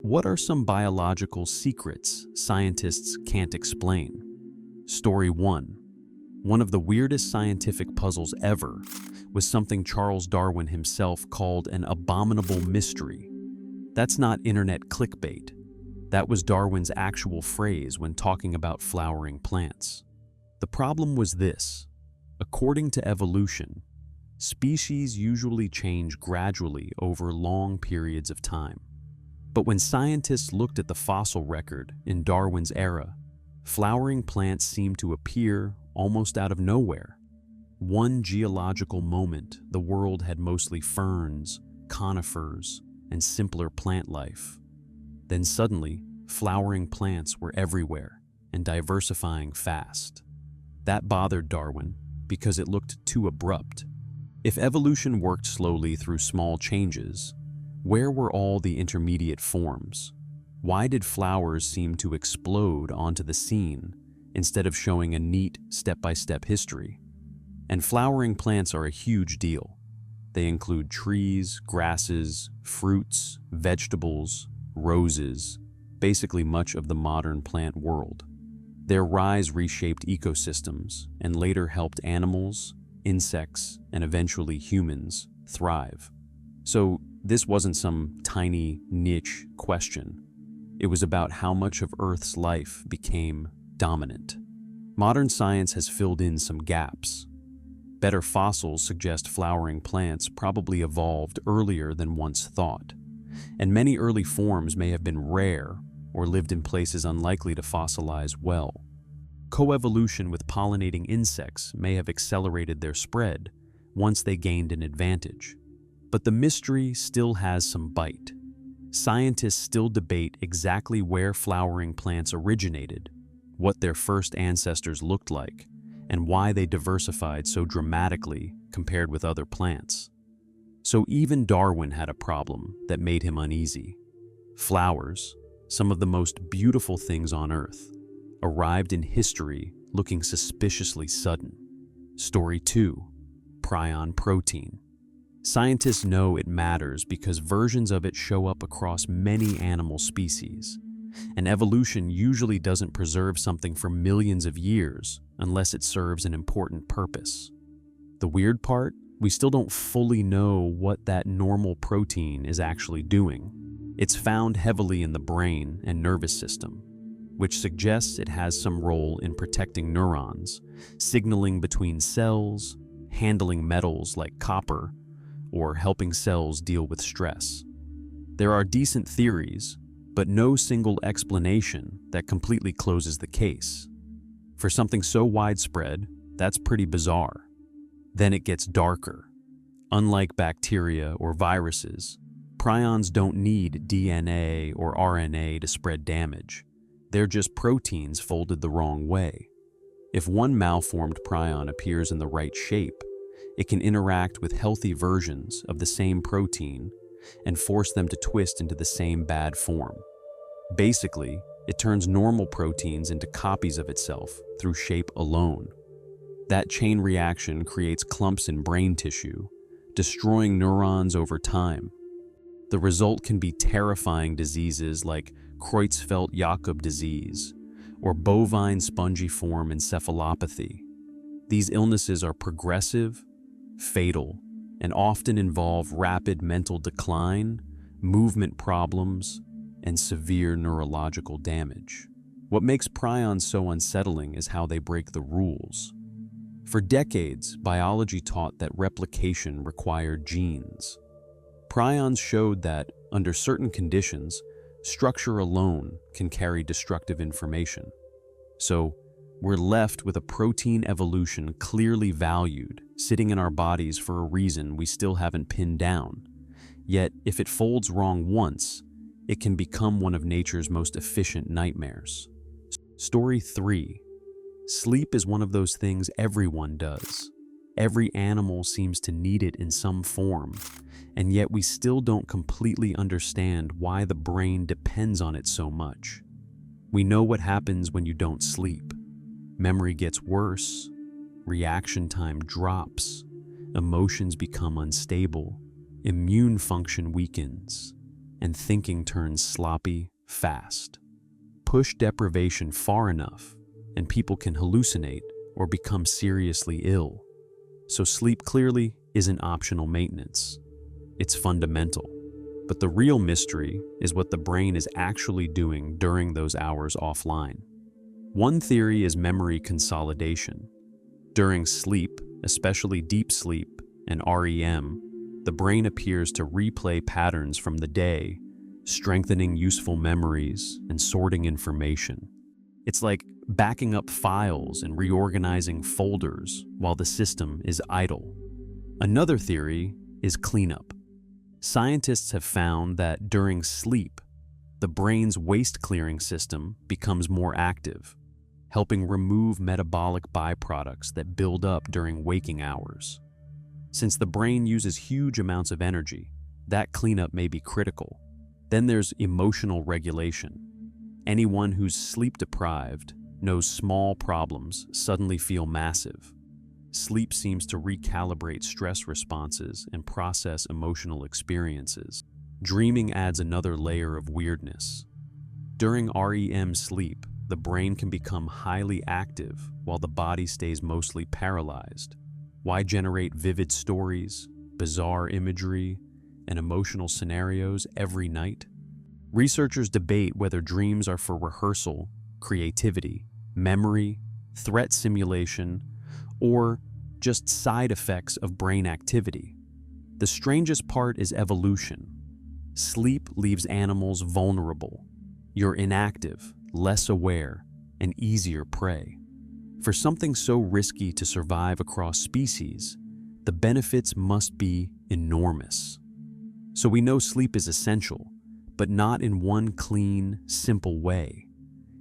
What are some biological secrets scientists can't explain? Story 1. One of the weirdest scientific puzzles ever was something Charles Darwin himself called an abominable mystery. That's not internet clickbait. That was Darwin's actual phrase when talking about flowering plants. The problem was this. According to evolution, species usually change gradually over long periods of time. But when scientists looked at the fossil record in Darwin's era, flowering plants seemed to appear almost out of nowhere. One geological moment, the world had mostly ferns, conifers, and simpler plant life. Then suddenly, flowering plants were everywhere and diversifying fast. That bothered Darwin because it looked too abrupt. If evolution worked slowly through small changes, where were all the intermediate forms? Why did flowers seem to explode onto the scene instead of showing a neat step-by-step history? And flowering plants are a huge deal. They include trees, grasses, fruits, vegetables, roses, basically much of the modern plant world. Their rise reshaped ecosystems and later helped animals, insects, and eventually humans thrive. So this wasn't some tiny niche question. It was about how much of Earth's life became dominant. Modern science has filled in some gaps. Better fossils suggest flowering plants probably evolved earlier than once thought, and many early forms may have been rare or lived in places unlikely to fossilize well. Coevolution with pollinating insects may have accelerated their spread once they gained an advantage. But the mystery still has some bite. Scientists still debate exactly where flowering plants originated, what their first ancestors looked like, and why they diversified so dramatically compared with other plants. So even Darwin had a problem that made him uneasy. Flowers, some of the most beautiful things on Earth, arrived in history looking suspiciously sudden. Story 2. Prion protein. Scientists know it matters because versions of it show up across many animal species, and evolution usually doesn't preserve something for millions of years unless it serves an important purpose. The weird part? We still don't fully know what that normal protein is actually doing. It's found heavily in the brain and nervous system, which suggests it has some role in protecting neurons, signaling between cells, handling metals like copper, or helping cells deal with stress. There are decent theories, but no single explanation that completely closes the case. For something so widespread, that's pretty bizarre. Then it gets darker. Unlike bacteria or viruses, prions don't need DNA or RNA to spread damage. They're just proteins folded the wrong way. If one malformed prion appears in the right shape, it can interact with healthy versions of the same protein and force them to twist into the same bad form. Basically, it turns normal proteins into copies of itself through shape alone. That chain reaction creates clumps in brain tissue, destroying neurons over time. The result can be terrifying diseases like Creutzfeldt-Jakob disease or bovine spongiform encephalopathy. These illnesses are progressive, fatal, and often involve rapid mental decline, movement problems, and severe neurological damage. What makes prions so unsettling is how they break the rules. For decades, biology taught that replication required genes. Prions showed that, under certain conditions, structure alone can carry destructive information. So, we're left with a protein evolution clearly valued, sitting in our bodies for a reason we still haven't pinned down. Yet, if it folds wrong once, it can become one of nature's most efficient nightmares. Story 3. Sleep is one of those things everyone does. Every animal seems to need it in some form, and yet we still don't completely understand why the brain depends on it so much. We know what happens when you don't sleep. Memory gets worse, reaction time drops, emotions become unstable, immune function weakens. and thinking turns sloppy fast. Push deprivation far enough, and people can hallucinate or become seriously ill. So sleep clearly isn't optional maintenance. It's fundamental. But the real mystery is what the brain is actually doing during those hours offline. One theory is memory consolidation. During sleep, especially deep sleep and REM, the brain appears to replay patterns from the day, strengthening useful memories and sorting information. It's like backing up files and reorganizing folders while the system is idle. Another theory is cleanup. Scientists have found that during sleep, the brain's waste-clearing system becomes more active, helping remove metabolic byproducts that build up during waking hours. Since the brain uses huge amounts of energy, that cleanup may be critical. Then there's emotional regulation. Anyone who's sleep-deprived knows small problems suddenly feel massive. Sleep seems to recalibrate stress responses and process emotional experiences. Dreaming adds another layer of weirdness. During REM sleep, the brain can become highly active while the body stays mostly paralyzed. Why generate vivid stories, bizarre imagery, and emotional scenarios every night? Researchers debate whether dreams are for rehearsal, creativity, memory, threat simulation, or just side effects of brain activity. The strangest part is evolution. Sleep leaves animals vulnerable. You're inactive, less aware, and easier prey. For something so risky to survive across species, the benefits must be enormous. So we know sleep is essential, but not in one clean, simple way.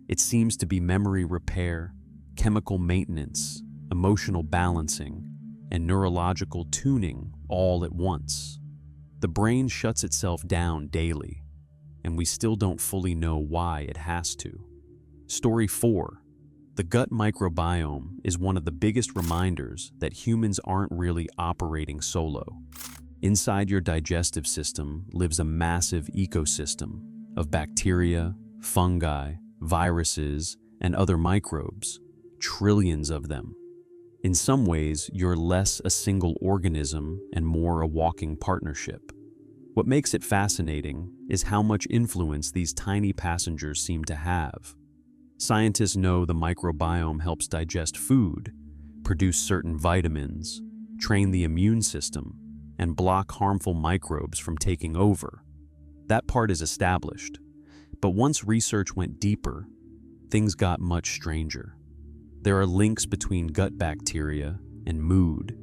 It seems to be memory repair, chemical maintenance, emotional balancing, and neurological tuning all at once. The brain shuts itself down daily, and we still don't fully know why it has to. Story 4. The gut microbiome is one of the biggest reminders that humans aren't really operating solo. Inside your digestive system lives a massive ecosystem of bacteria, fungi, viruses, and other microbes, trillions of them. In some ways, you're less a single organism and more a walking partnership. What makes it fascinating is how much influence these tiny passengers seem to have. Scientists know the microbiome helps digest food, produce certain vitamins, train the immune system, and block harmful microbes from taking over. That part is established. But once research went deeper, things got much stranger. There are links between gut bacteria and mood,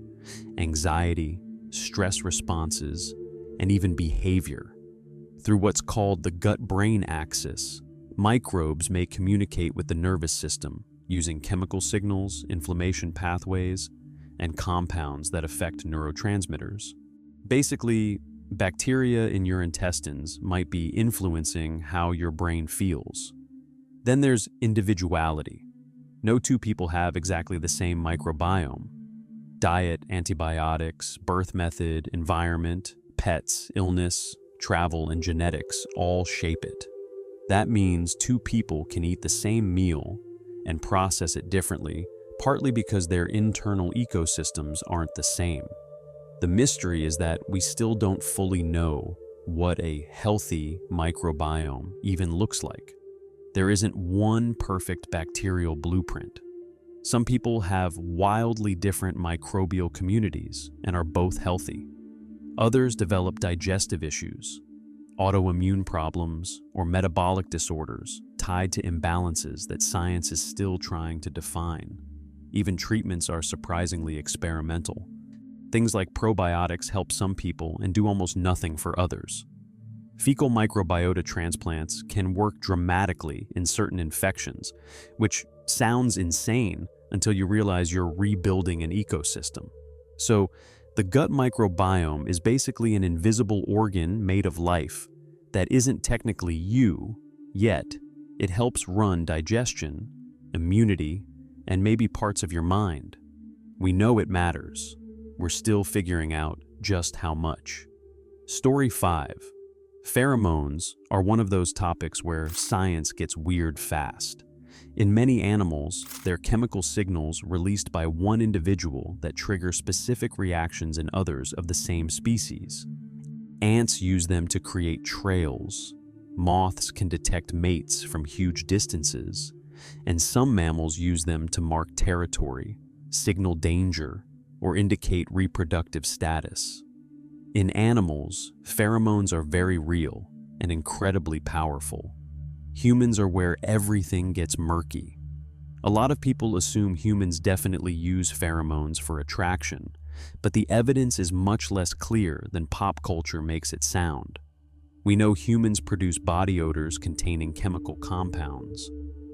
anxiety, stress responses, and even behavior. Through what's called the gut-brain axis, microbes may communicate with the nervous system using chemical signals, inflammation pathways, and compounds that affect neurotransmitters. Basically, bacteria in your intestines might be influencing how your brain feels. Then there's individuality. No two people have exactly the same microbiome. Diet, antibiotics, birth method, environment, pets, illness, travel, and genetics all shape it. That means two people can eat the same meal and process it differently, partly because their internal ecosystems aren't the same. The mystery is that we still don't fully know what a healthy microbiome even looks like. There isn't one perfect bacterial blueprint. Some people have wildly different microbial communities and are both healthy. Others develop digestive issues, autoimmune problems, or metabolic disorders tied to imbalances that science is still trying to define. Even treatments are surprisingly experimental. Things like probiotics help some people and do almost nothing for others. Fecal microbiota transplants can work dramatically in certain infections, which sounds insane until you realize you're rebuilding an ecosystem. So, the gut microbiome is basically an invisible organ made of life that isn't technically you, yet it helps run digestion, immunity, and maybe parts of your mind. We know it matters. We're still figuring out just how much. Story 5. Pheromones are one of those topics where science gets weird fast. In many animals, they're chemical signals released by one individual that trigger specific reactions in others of the same species. Ants use them to create trails. Moths can detect mates from huge distances. And some mammals use them to mark territory, signal danger, or indicate reproductive status. In animals, pheromones are very real and incredibly powerful. Humans are where everything gets murky. A lot of people assume humans definitely use pheromones for attraction, but the evidence is much less clear than pop culture makes it sound. We know humans produce body odors containing chemical compounds,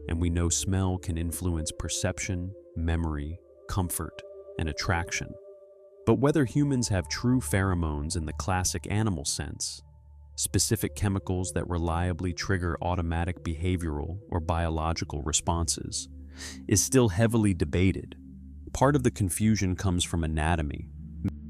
and we know smell can influence perception, memory, comfort, and attraction. But whether humans have true pheromones in the classic animal sense, specific chemicals that reliably trigger automatic behavioral or biological responses, is still heavily debated. Part of the confusion comes from anatomy.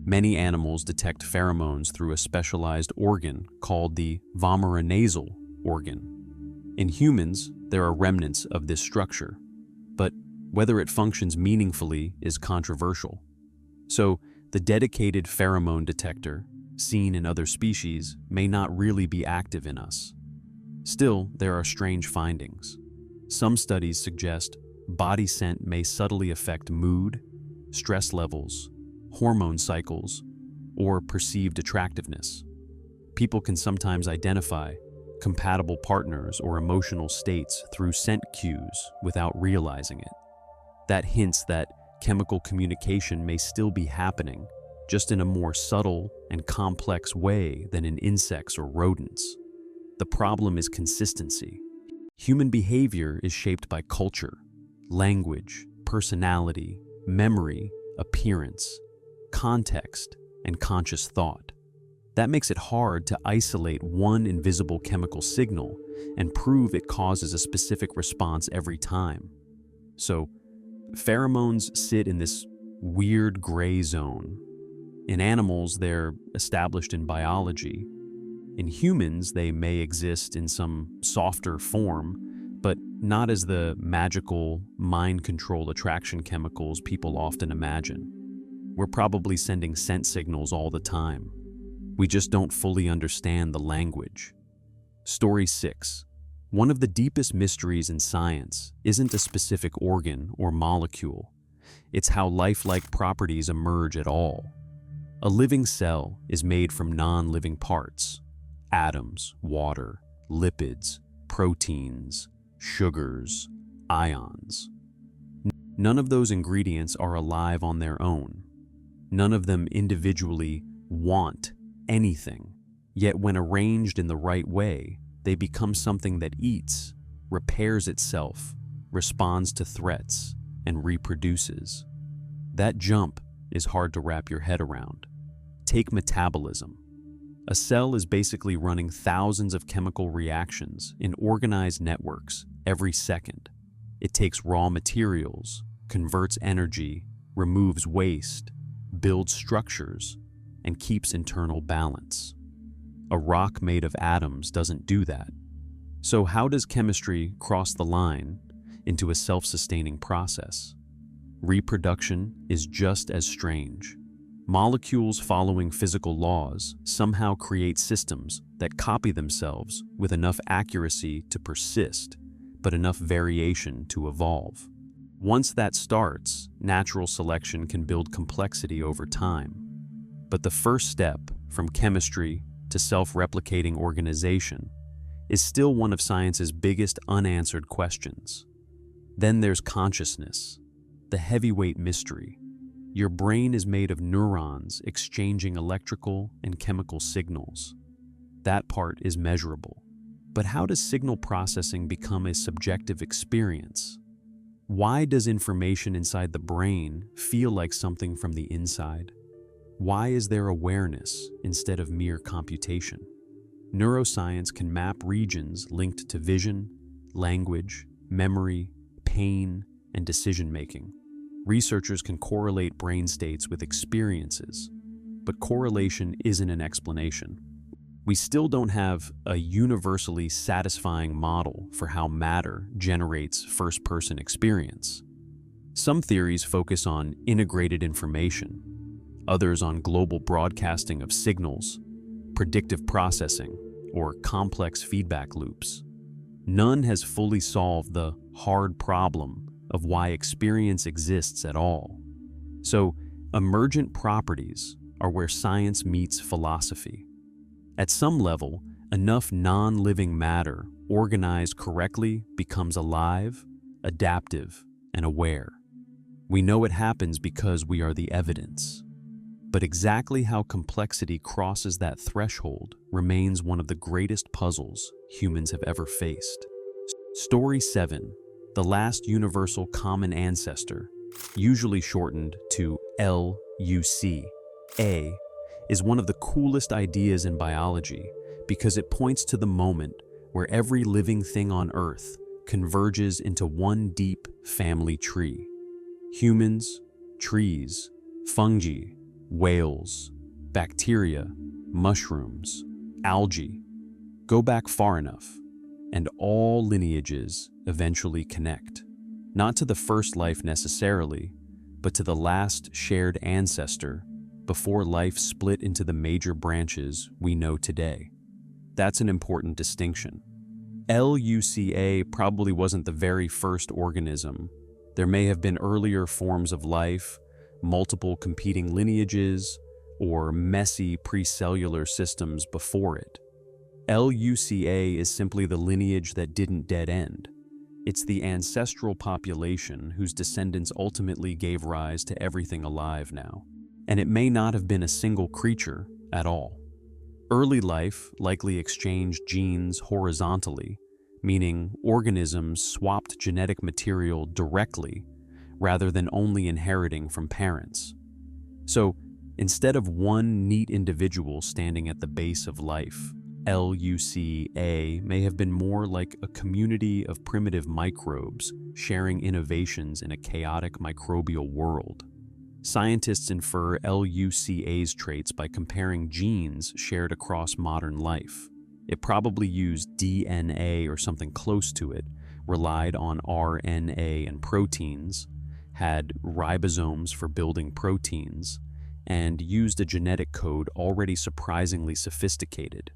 Many animals detect pheromones through a specialized organ called the vomeronasal organ. In humans, there are remnants of this structure, but whether it functions meaningfully is controversial. So, the dedicated pheromone detector, seen in other species, may not really be active in us. Still, there are strange findings. Some studies suggest body scent may subtly affect mood, stress levels, hormone cycles, or perceived attractiveness. People can sometimes identify compatible partners or emotional states through scent cues without realizing it. That hints that chemical communication may still be happening, just in a more subtle and complex way than in insects or rodents. The problem is consistency. Human behavior is shaped by culture, language, personality, memory, appearance, context, and conscious thought. That makes it hard to isolate one invisible chemical signal and prove it causes a specific response every time. So, pheromones sit in this weird gray zone. In animals, they're established in biology. In humans, they may exist in some softer form, but not as the magical, mind-control attraction chemicals people often imagine. We're probably sending scent signals all the time. We just don't fully understand the language. Story 6. One of the deepest mysteries in science isn't a specific organ or molecule. It's how lifelike properties emerge at all. A living cell is made from non-living parts: atoms, water, lipids, proteins, sugars, ions. None of those ingredients are alive on their own. None of them individually want anything. Yet when arranged in the right way, they become something that eats, repairs itself, responds to threats, and reproduces. That jump is hard to wrap your head around. Take metabolism. A cell is basically running thousands of chemical reactions in organized networks every second. It takes raw materials, converts energy, removes waste, builds structures, and keeps internal balance. A rock made of atoms doesn't do that. So how does chemistry cross the line into a self-sustaining process? Reproduction is just as strange. Molecules following physical laws somehow create systems that copy themselves with enough accuracy to persist, but enough variation to evolve. Once that starts, natural selection can build complexity over time. But the first step from chemistry to self-replicating organization is still one of science's biggest unanswered questions. Then there's consciousness, the heavyweight mystery. Your brain is made of neurons exchanging electrical and chemical signals. That part is measurable. But how does signal processing become a subjective experience? Why does information inside the brain feel like something from the inside? Why is there awareness instead of mere computation? Neuroscience can map regions linked to vision, language, memory, pain, and decision-making. Researchers can correlate brain states with experiences, but correlation isn't an explanation. We still don't have a universally satisfying model for how matter generates first-person experience. Some theories focus on integrated information, others on global broadcasting of signals, predictive processing, or complex feedback loops. None has fully solved the hard problem of why experience exists at all. So, emergent properties are where science meets philosophy. At some level, enough non-living matter organized correctly becomes alive, adaptive, and aware. We know it happens because we are the evidence. But exactly how complexity crosses that threshold remains one of the greatest puzzles humans have ever faced. Story 7, the last universal common ancestor, usually shortened to LUCA, is one of the coolest ideas in biology because it points to the moment where every living thing on Earth converges into one deep family tree. Humans, trees, fungi, whales, bacteria, mushrooms, algae. Go back far enough, and all lineages eventually connect. Not to the first life necessarily, but to the last shared ancestor before life split into the major branches we know today. That's an important distinction. LUCA probably wasn't the very first organism. There may have been earlier forms of life, multiple competing lineages, or messy precellular systems before it. LUCA is simply the lineage that didn't dead end. It's the ancestral population whose descendants ultimately gave rise to everything alive now. And it may not have been a single creature at all. Early life likely exchanged genes horizontally, meaning organisms swapped genetic material directly rather than only inheriting from parents. So, instead of one neat individual standing at the base of life, LUCA may have been more like a community of primitive microbes sharing innovations in a chaotic microbial world. Scientists infer LUCA's traits by comparing genes shared across modern life. It probably used DNA or something close to it, relied on RNA and proteins, had ribosomes for building proteins, and used a genetic code already surprisingly sophisticated.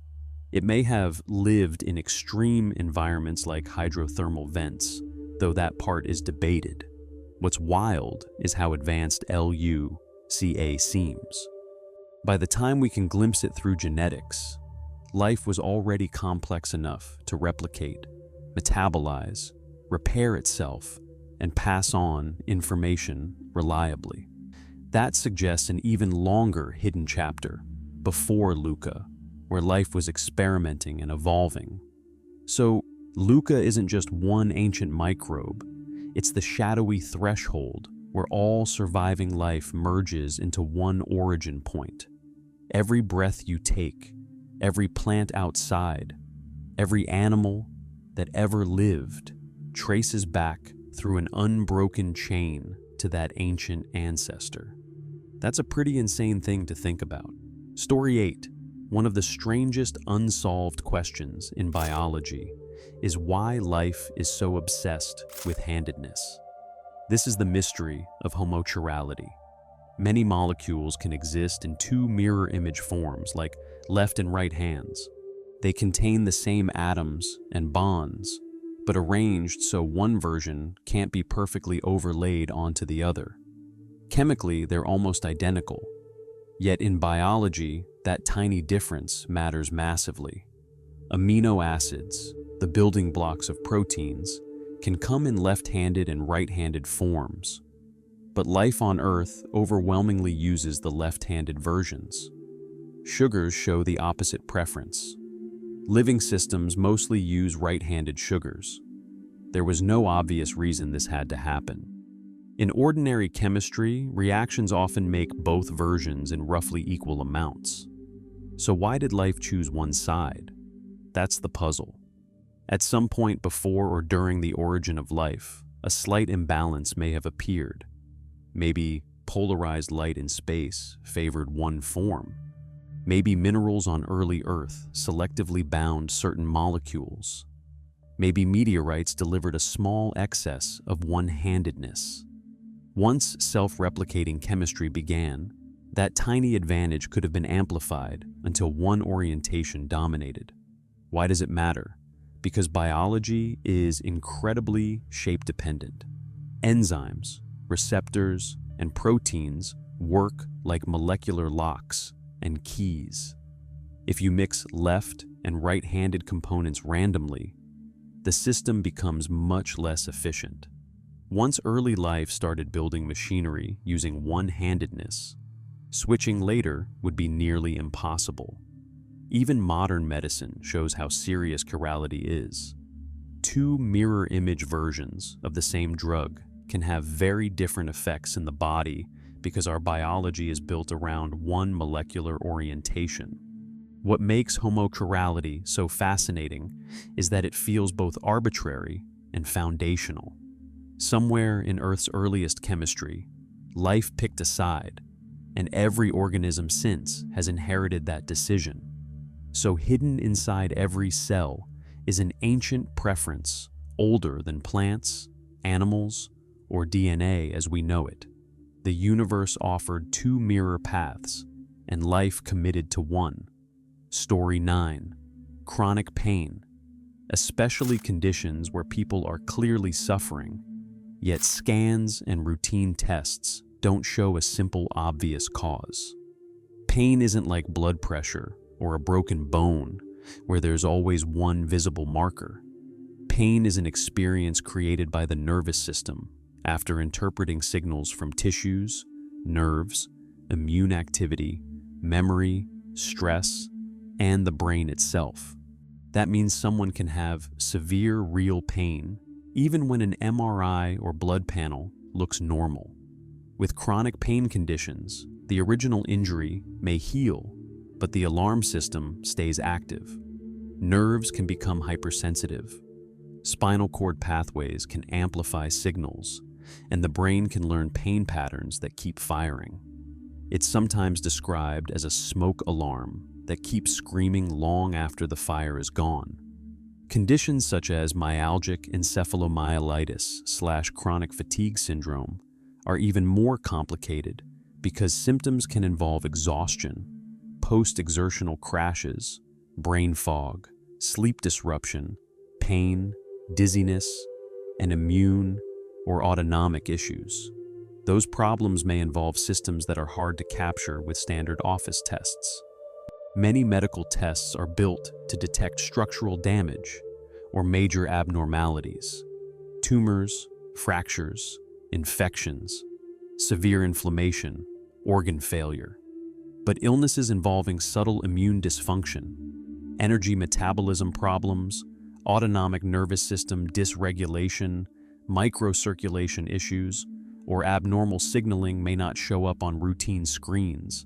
It may have lived in extreme environments like hydrothermal vents, though that part is debated. What's wild is how advanced LUCA seems. By the time we can glimpse it through genetics, life was already complex enough to replicate, metabolize, repair itself, and pass on information reliably. That suggests an even longer hidden chapter, before LUCA, where life was experimenting and evolving. So, LUCA isn't just one ancient microbe, it's the shadowy threshold where all surviving life merges into one origin point. Every breath you take, every plant outside, every animal that ever lived traces back through an unbroken chain to that ancient ancestor. That's a pretty insane thing to think about. Story 8, one of the strangest unsolved questions in biology, is why life is so obsessed with handedness. This is the mystery of homochirality. Many molecules can exist in two mirror image forms, like left and right hands. They contain the same atoms and bonds, but arranged so one version can't be perfectly overlaid onto the other. Chemically, they're almost identical. Yet in biology, that tiny difference matters massively. Amino acids, the building blocks of proteins, can come in left-handed and right-handed forms. But life on Earth overwhelmingly uses the left-handed versions. Sugars show the opposite preference. Living systems mostly use right-handed sugars. There was no obvious reason this had to happen. In ordinary chemistry, reactions often make both versions in roughly equal amounts. So why did life choose one side? That's the puzzle. At some point before or during the origin of life, a slight imbalance may have appeared. Maybe polarized light in space favored one form. Maybe minerals on early Earth selectively bound certain molecules. Maybe meteorites delivered a small excess of one-handedness. Once self-replicating chemistry began, that tiny advantage could have been amplified until one orientation dominated. Why does it matter? Because biology is incredibly shape-dependent. Enzymes, receptors, and proteins work like molecular locks and keys. If you mix left and right-handed components randomly, the system becomes much less efficient. Once early life started building machinery using one-handedness, switching later would be nearly impossible. Even modern medicine shows how serious chirality is. Two mirror image versions of the same drug can have very different effects in the body because our biology is built around one molecular orientation. What makes homochirality so fascinating is that it feels both arbitrary and foundational. Somewhere in Earth's earliest chemistry, life picked a side, and every organism since has inherited that decision. So hidden inside every cell is an ancient preference older than plants, animals, or DNA as we know it. The universe offered two mirror paths, and life committed to one. Story 9. Chronic pain, especially conditions where people are clearly suffering, yet scans and routine tests don't show a simple, obvious cause. Pain isn't like blood pressure or a broken bone, where there's always one visible marker. Pain is an experience created by the nervous system after interpreting signals from tissues, nerves, immune activity, memory, stress, and the brain itself. That means someone can have severe real pain even when an MRI or blood panel looks normal. With chronic pain conditions, the original injury may heal, but the alarm system stays active. Nerves can become hypersensitive. Spinal cord pathways can amplify signals, and the brain can learn pain patterns that keep firing. It's sometimes described as a smoke alarm that keeps screaming long after the fire is gone. Conditions such as myalgic encephalomyelitis/chronic fatigue syndrome are even more complicated because symptoms can involve exhaustion, post-exertional crashes, brain fog, sleep disruption, pain, dizziness, and immune or autonomic issues. Those problems may involve systems that are hard to capture with standard office tests. Many medical tests are built to detect structural damage or major abnormalities, tumors, fractures, infections, severe inflammation, organ failure. But illnesses involving subtle immune dysfunction, energy metabolism problems, autonomic nervous system dysregulation, microcirculation issues, or abnormal signaling may not show up on routine screens.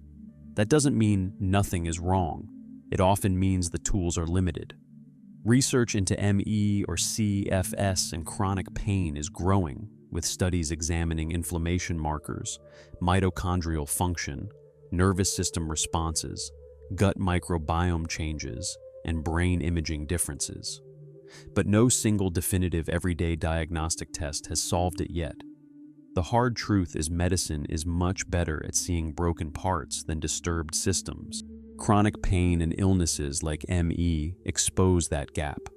That doesn't mean nothing is wrong. It often means the tools are limited. Research into ME or CFS and chronic pain is growing, with studies examining inflammation markers, mitochondrial function, nervous system responses, gut microbiome changes, and brain imaging differences. But no single definitive everyday diagnostic test has solved it yet. The hard truth is medicine is much better at seeing broken parts than disturbed systems. Chronic pain and illnesses like ME expose that gap.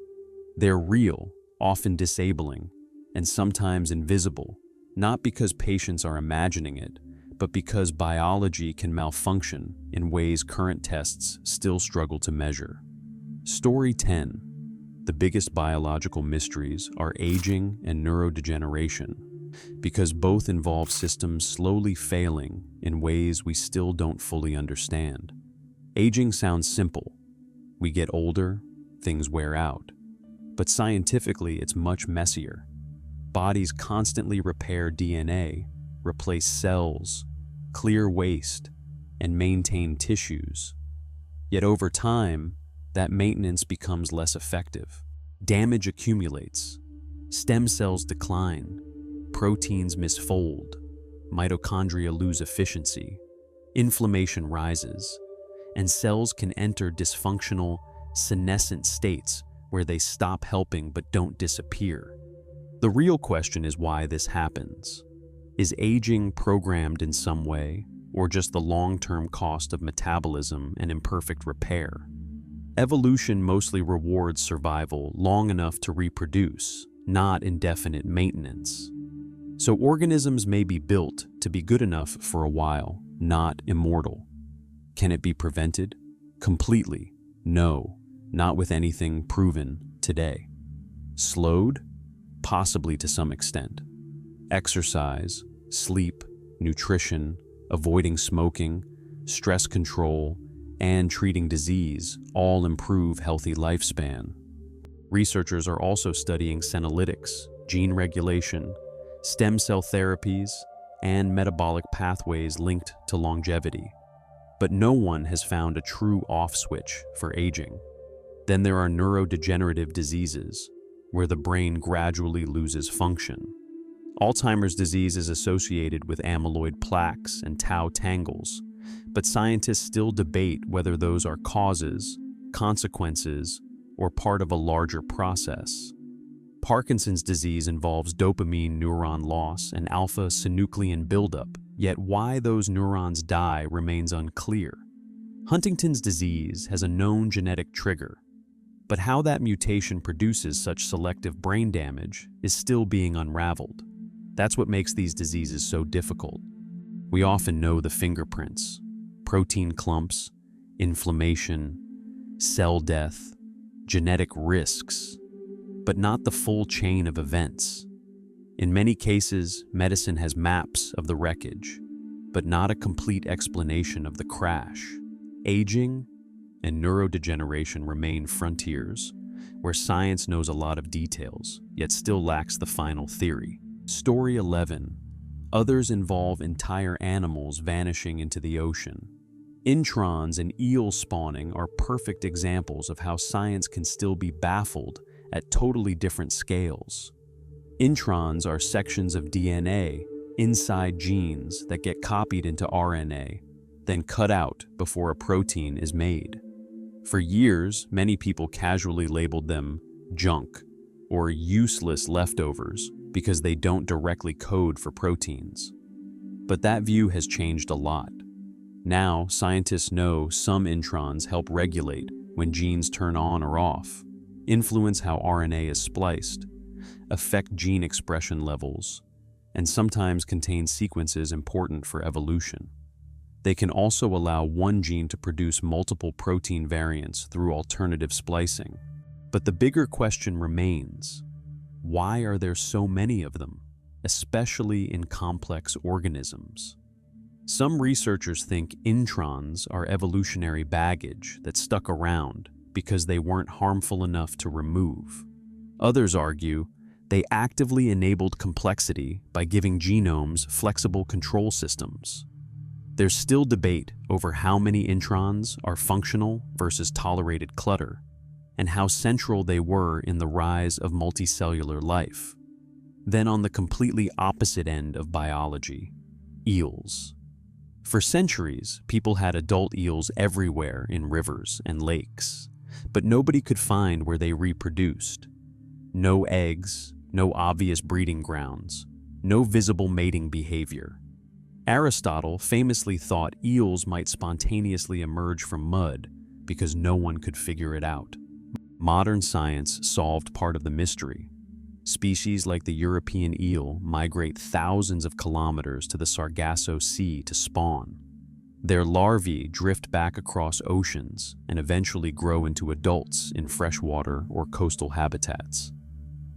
They're real, often disabling, and sometimes invisible, not because patients are imagining it, but because biology can malfunction in ways current tests still struggle to measure. Story 10. The biggest biological mysteries are aging and neurodegeneration, because both involve systems slowly failing in ways we still don't fully understand. Aging sounds simple. We get older, things wear out. But scientifically, it's much messier. Bodies constantly repair DNA, replace cells, clear waste, and maintain tissues. Yet over time, that maintenance becomes less effective. Damage accumulates. Stem cells decline. Proteins misfold. Mitochondria lose efficiency. Inflammation rises. and cells can enter dysfunctional, senescent states where they stop helping but don't disappear. The real question is why this happens. Is aging programmed in some way, or just the long-term cost of metabolism and imperfect repair? Evolution mostly rewards survival long enough to reproduce, not indefinite maintenance. So organisms may be built to be good enough for a while, not immortal. Can it be prevented? Completely, no, not with anything proven today. Slowed? Possibly to some extent. Exercise, sleep, nutrition, avoiding smoking, stress control, and treating disease all improve healthy lifespan. Researchers are also studying senolytics, gene regulation, stem cell therapies, and metabolic pathways linked to longevity. But no one has found a true off switch for aging. Then there are neurodegenerative diseases, where the brain gradually loses function. Alzheimer's disease is associated with amyloid plaques and tau tangles, but scientists still debate whether those are causes, consequences, or part of a larger process. Parkinson's disease involves dopamine neuron loss and alpha-synuclein buildup, yet why those neurons die remains unclear. Huntington's disease has a known genetic trigger, but how that mutation produces such selective brain damage is still being unraveled. That's what makes these diseases so difficult. We often know the fingerprints: protein clumps, inflammation, cell death, genetic risks, but not the full chain of events. In many cases, medicine has maps of the wreckage, but not a complete explanation of the crash. Aging and neurodegeneration remain frontiers, where science knows a lot of details, yet still lacks the final theory. Story 11. Others involve entire animals vanishing into the ocean. Introns and eel spawning are perfect examples of how science can still be baffled at totally different scales. Introns are sections of DNA inside genes that get copied into RNA, then cut out before a protein is made. For years, many people casually labeled them junk or useless leftovers because they don't directly code for proteins. But that view has changed a lot. Now, scientists know some introns help regulate when genes turn on or off, influence how RNA is spliced, affect gene expression levels, and sometimes contain sequences important for evolution. They can also allow one gene to produce multiple protein variants through alternative splicing. But the bigger question remains: why are there so many of them, especially in complex organisms? Some researchers think introns are evolutionary baggage that stuck around because they weren't harmful enough to remove. Others argue they actively enabled complexity by giving genomes flexible control systems. There's still debate over how many introns are functional versus tolerated clutter, and how central they were in the rise of multicellular life. Then on the completely opposite end of biology, eels. For centuries, people had adult eels everywhere in rivers and lakes, but nobody could find where they reproduced. No eggs, no obvious breeding grounds, no visible mating behavior. Aristotle famously thought eels might spontaneously emerge from mud because no one could figure it out. Modern science solved part of the mystery. Species like the European eel migrate thousands of kilometers to the Sargasso Sea to spawn. Their larvae drift back across oceans and eventually grow into adults in freshwater or coastal habitats.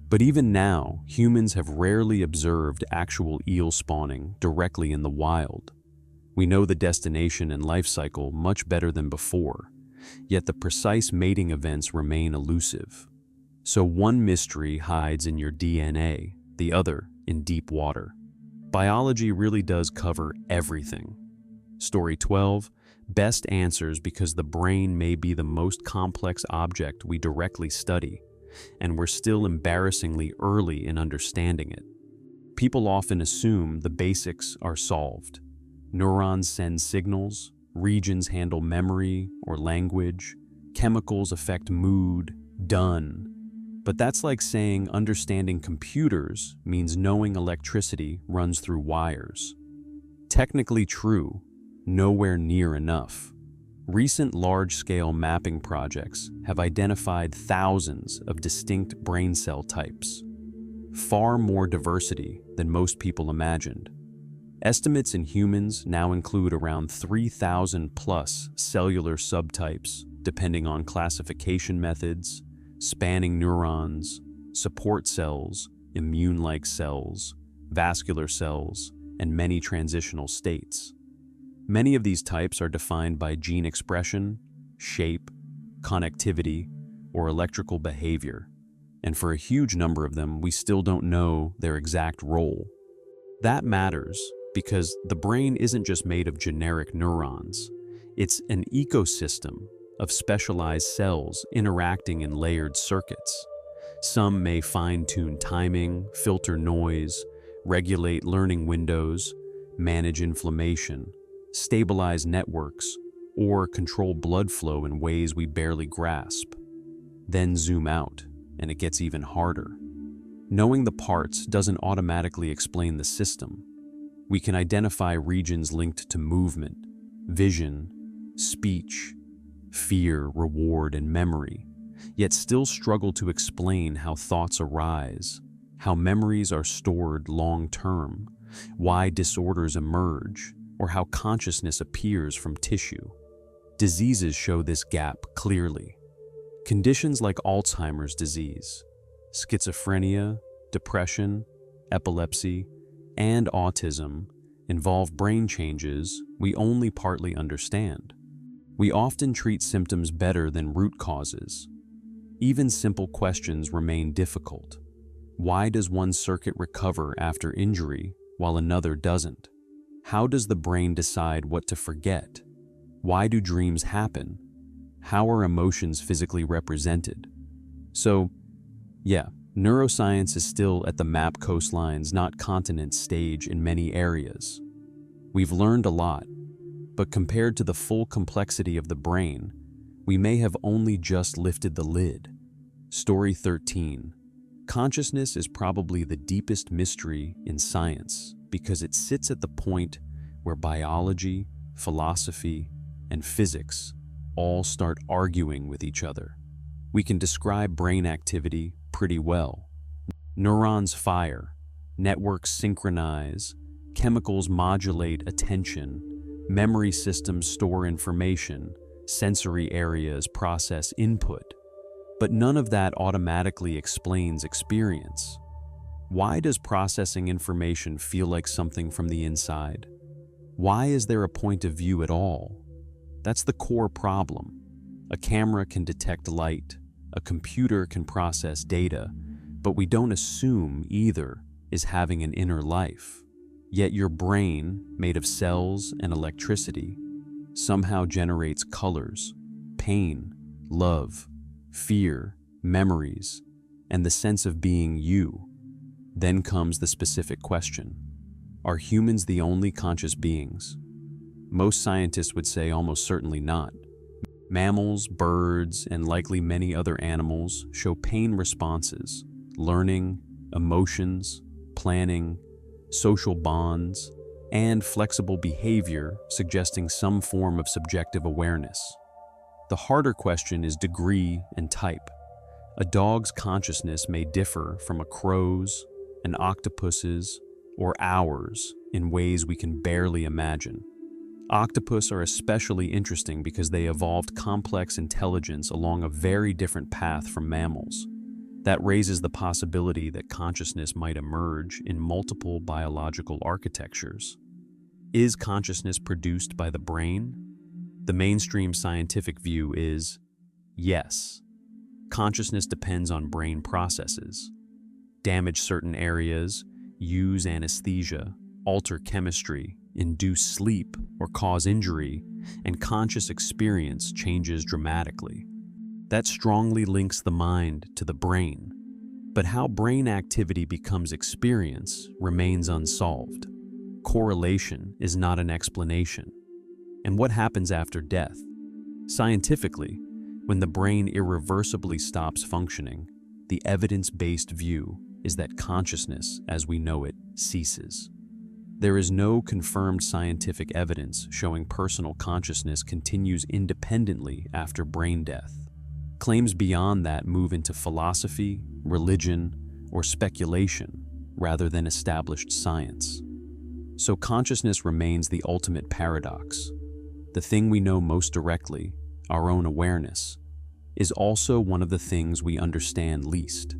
But even now, humans have rarely observed actual eel spawning directly in the wild. We know the destination and life cycle much better than before, yet the precise mating events remain elusive. So one mystery hides in your DNA, the other in deep water. Biology really does cover everything. Story 12, best answers because the brain may be the most complex object we directly study, and we're still embarrassingly early in understanding it. People often assume the basics are solved. Neurons send signals, Regions handle memory or language. Chemicals affect mood. Done. But that's like saying understanding computers means knowing electricity runs through wires. Technically true, nowhere near enough. Recent large-scale mapping projects have identified thousands of distinct brain cell types, far more diversity than most people imagined. Estimates in humans now include around 3,000 plus cellular subtypes, depending on classification methods, spanning neurons, support cells, immune-like cells, vascular cells, and many transitional states. Many of these types are defined by gene expression, shape, connectivity, or electrical behavior, and for a huge number of them, we still don't know their exact role. That matters because the brain isn't just made of generic neurons. It's an ecosystem of specialized cells interacting in layered circuits. Some may fine-tune timing, filter noise, regulate learning windows, manage inflammation, stabilize networks, or control blood flow in ways we barely grasp. Then zoom out, and it gets even harder. Knowing the parts doesn't automatically explain the system. We can identify regions linked to movement, vision, speech, fear, reward, and memory, yet still struggle to explain how thoughts arise, how memories are stored long-term, why disorders emerge, or how consciousness appears from tissue. Diseases show this gap clearly. Conditions like Alzheimer's disease, schizophrenia, depression, epilepsy, and autism involve brain changes we only partly understand. We often treat symptoms better than root causes. Even simple questions remain difficult. Why does one circuit recover after injury while another doesn't? How does the brain decide what to forget? Why do dreams happen? How are emotions physically represented? So, yeah, neuroscience is still at the map coastlines, not continents stage in many areas. We've learned a lot, but compared to the full complexity of the brain, we may have only just lifted the lid. Story 13. Consciousness is probably the deepest mystery in science because it sits at the point where biology, philosophy, and physics all start arguing with each other. We can describe brain activity pretty well. Neurons fire, networks synchronize, chemicals modulate attention, memory systems store information, sensory areas process input. But none of that automatically explains experience. Why does processing information feel like something from the inside? Why is there a point of view at all? That's the core problem. A camera can detect light, a computer can process data, but we don't assume either is having an inner life. Yet your brain, made of cells and electricity, somehow generates colors, pain, love, fear, memories, and the sense of being you. Then comes the specific question. Are humans the only conscious beings? Most scientists would say almost certainly not. Mammals, birds, and likely many other animals show pain responses, learning, emotions, planning, social bonds, and flexible behavior suggesting some form of subjective awareness. The harder question is degree and type. A dog's consciousness may differ from a crow's, an octopus's, or ours in ways we can barely imagine. Octopus are especially interesting because they evolved complex intelligence along a very different path from mammals. That raises the possibility that consciousness might emerge in multiple biological architectures. Is consciousness produced by the brain? The mainstream scientific view is yes. Consciousness depends on brain processes. Damage certain areas, use anesthesia, alter chemistry, induce sleep, or cause injury, and conscious experience changes dramatically. That strongly links the mind to the brain. But how brain activity becomes experience remains unsolved. Correlation is not an explanation. And what happens after death? Scientifically, when the brain irreversibly stops functioning, the evidence-based view is that consciousness, as we know it, ceases. There is no confirmed scientific evidence showing personal consciousness continues independently after brain death. Claims beyond that move into philosophy, religion, or speculation rather than established science. So consciousness remains the ultimate paradox. The thing we know most directly, our own awareness, is also one of the things we understand least.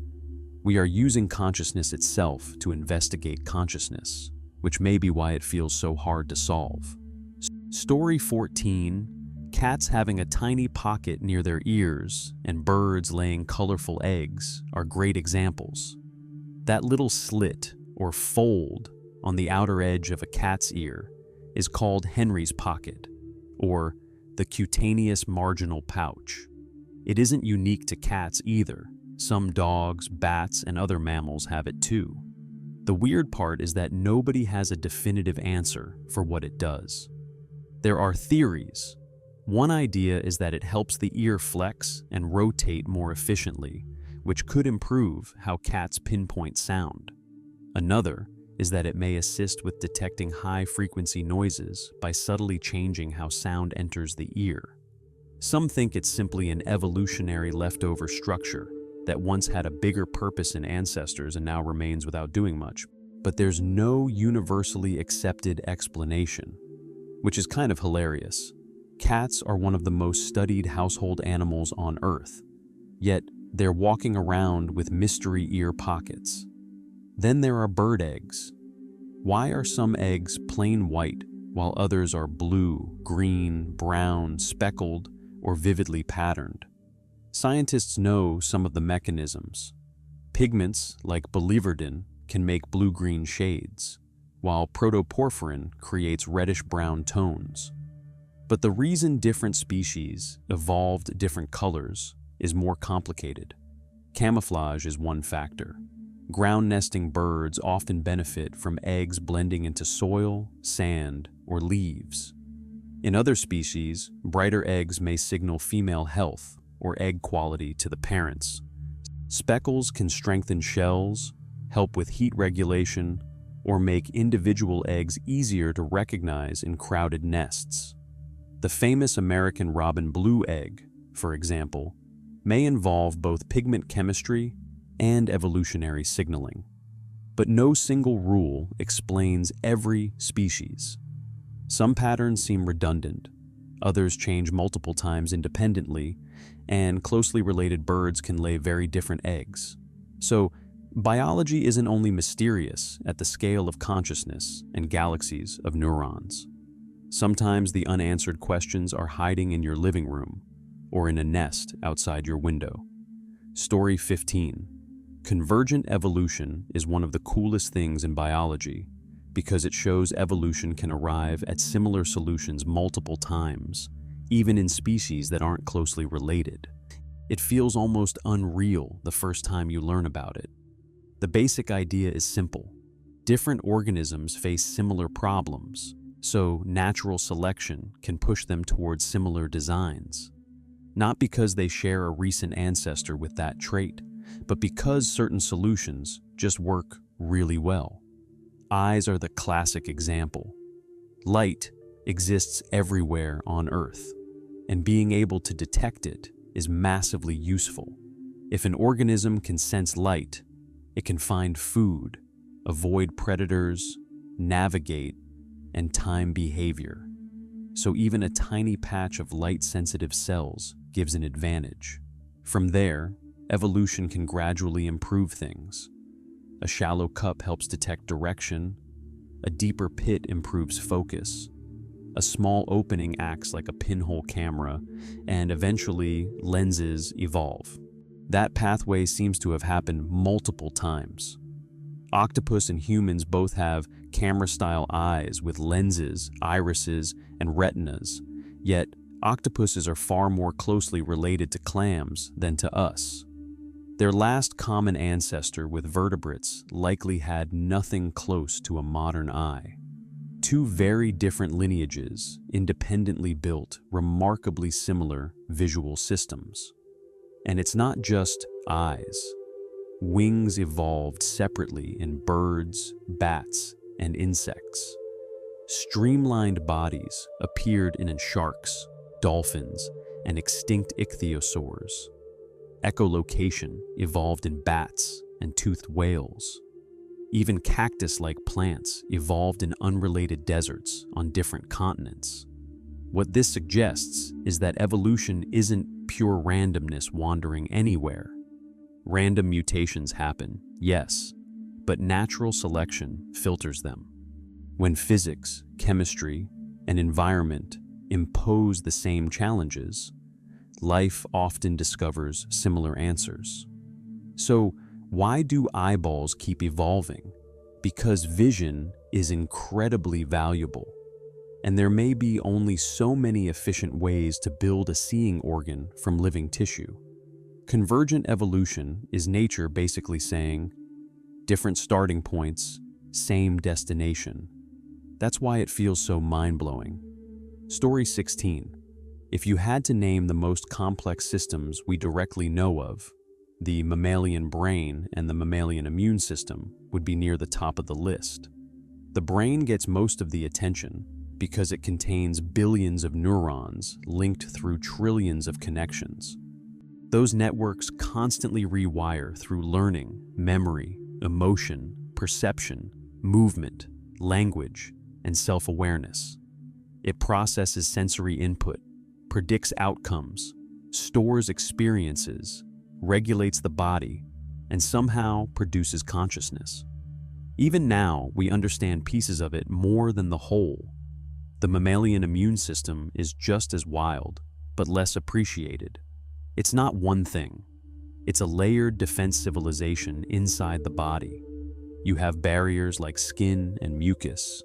We are using consciousness itself to investigate consciousness, which may be why it feels so hard to solve. Story 14, cats having a tiny pocket near their ears and birds laying colorful eggs are great examples. That little slit or fold on the outer edge of a cat's ear is called Henry's pocket, or the cutaneous marginal pouch. It isn't unique to cats either. Some dogs, bats, and other mammals have it too. The weird part is that nobody has a definitive answer for what it does. There are theories. One idea is that it helps the ear flex and rotate more efficiently, which could improve how cats pinpoint sound. Another is that it may assist with detecting high-frequency noises by subtly changing how sound enters the ear. Some think it's simply an evolutionary leftover structure that once had a bigger purpose in ancestors and now remains without doing much. But there's no universally accepted explanation, which is kind of hilarious. Cats are one of the most studied household animals on Earth, yet they're walking around with mystery ear pockets. Then there are bird eggs. Why are some eggs plain white while others are blue, green, brown, speckled, or vividly patterned? Scientists know some of the mechanisms. Pigments like biliverdin can make blue-green shades, while protoporphyrin creates reddish-brown tones. But the reason different species evolved different colors is more complicated. Camouflage is one factor. Ground-nesting birds often benefit from eggs blending into soil, sand, or leaves. In other species, brighter eggs may signal female health or egg quality to the parents. Speckles can strengthen shells, help with heat regulation, or make individual eggs easier to recognize in crowded nests. The famous American robin blue egg, for example, may involve both pigment chemistry and evolutionary signaling. But no single rule explains every species. Some patterns seem redundant, others change multiple times independently, and closely related birds can lay very different eggs. So, biology isn't only mysterious at the scale of consciousness and galaxies of neurons. Sometimes the unanswered questions are hiding in your living room or in a nest outside your window. Story 15. Convergent evolution is one of the coolest things in biology because it shows evolution can arrive at similar solutions multiple times, even in species that aren't closely related. It feels almost unreal the first time you learn about it. The basic idea is simple. Different organisms face similar problems, so natural selection can push them towards similar designs. Not because they share a recent ancestor with that trait, but because certain solutions just work really well. Eyes are the classic example. Light exists everywhere on Earth, and being able to detect it is massively useful. If an organism can sense light, it can find food, avoid predators, navigate, and time behavior. So even a tiny patch of light-sensitive cells gives an advantage. From there, evolution can gradually improve things. A shallow cup helps detect direction, a deeper pit improves focus, a small opening acts like a pinhole camera, and eventually lenses evolve. That pathway seems to have happened multiple times. Octopus and humans both have camera-style eyes with lenses, irises, and retinas, yet octopuses are far more closely related to clams than to us. Their last common ancestor with vertebrates likely had nothing close to a modern eye. Two very different lineages, independently built, remarkably similar visual systems. And it's not just eyes. Wings evolved separately in birds, bats, and insects. Streamlined bodies appeared in sharks, dolphins, and extinct ichthyosaurs. Echolocation evolved in bats and toothed whales. Even cactus-like plants evolved in unrelated deserts on different continents. What this suggests is that evolution isn't pure randomness wandering anywhere. Random mutations happen, yes, but natural selection filters them. When physics, chemistry, and environment impose the same challenges, life often discovers similar answers. So, why do eyeballs keep evolving? Because vision is incredibly valuable, and there may be only so many efficient ways to build a seeing organ from living tissue. Convergent evolution is nature basically saying, different starting points, same destination. That's why it feels so mind-blowing. Story 16. If you had to name the most complex systems we directly know of, the mammalian brain and the mammalian immune system would be near the top of the list. The brain gets most of the attention because it contains billions of neurons linked through trillions of connections. Those networks constantly rewire through learning, memory, emotion, perception, movement, language, and self-awareness. It processes sensory input, predicts outcomes, stores experiences, regulates the body, and somehow produces consciousness. Even now, we understand pieces of it more than the whole. The mammalian immune system is just as wild, but less appreciated. It's not one thing. It's a layered defense civilization inside the body. You have barriers like skin and mucus,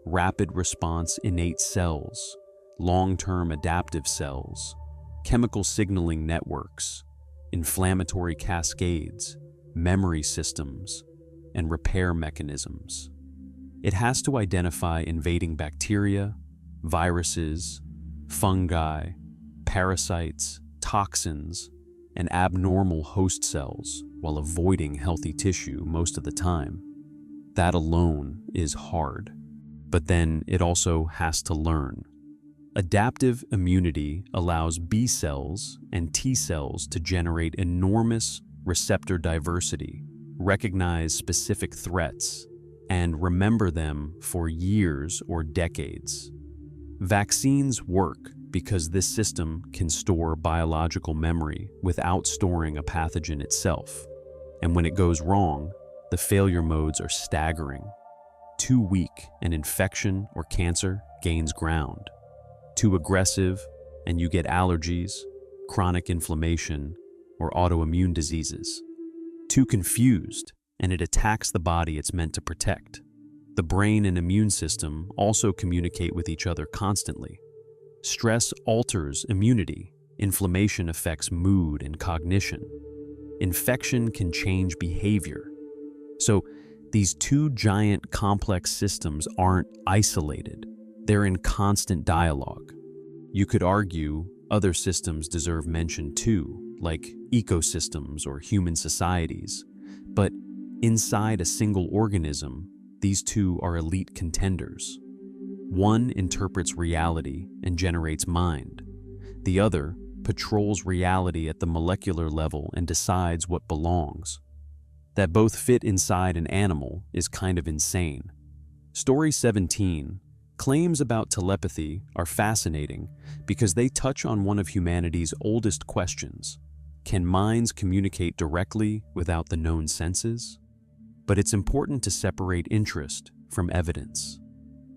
rapid response innate cells, long-term adaptive cells, chemical signaling networks, inflammatory cascades, memory systems, and repair mechanisms. It has to identify invading bacteria, viruses, fungi, parasites, toxins, and abnormal host cells while avoiding healthy tissue most of the time. That alone is hard. But then it also has to learn. Adaptive immunity allows B cells and T cells to generate enormous receptor diversity, recognize specific threats, and remember them for years or decades. Vaccines work because this system can store biological memory without storing a pathogen itself. And when it goes wrong, the failure modes are staggering. Too weak, and infection or cancer gains ground. Too aggressive, and you get allergies, chronic inflammation, or autoimmune diseases. Too confused, and it attacks the body it's meant to protect. The brain and immune system also communicate with each other constantly. Stress alters immunity. Inflammation affects mood and cognition. Infection can change behavior. So, these two giant complex systems aren't isolated. They're in constant dialogue. You could argue other systems deserve mention too, like ecosystems or human societies. But inside a single organism, these two are elite contenders. One interprets reality and generates mind. The other patrols reality at the molecular level and decides what belongs. That both fit inside an animal is kind of insane. Story 17. Claims about telepathy are fascinating because they touch on one of humanity's oldest questions. Can minds communicate directly without the known senses? But it's important to separate interest from evidence.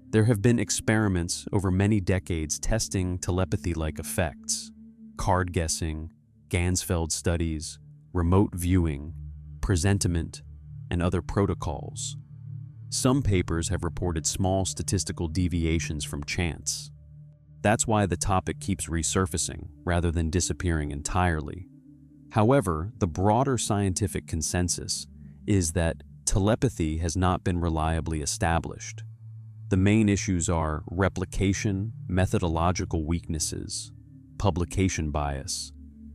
There have been experiments over many decades testing telepathy-like effects. Card guessing, Ganzfeld studies, remote viewing, presentiment, and other protocols. Some papers have reported small statistical deviations from chance. That's why the topic keeps resurfacing rather than disappearing entirely. However, the broader scientific consensus is that telepathy has not been reliably established. The main issues are replication, methodological weaknesses, publication bias,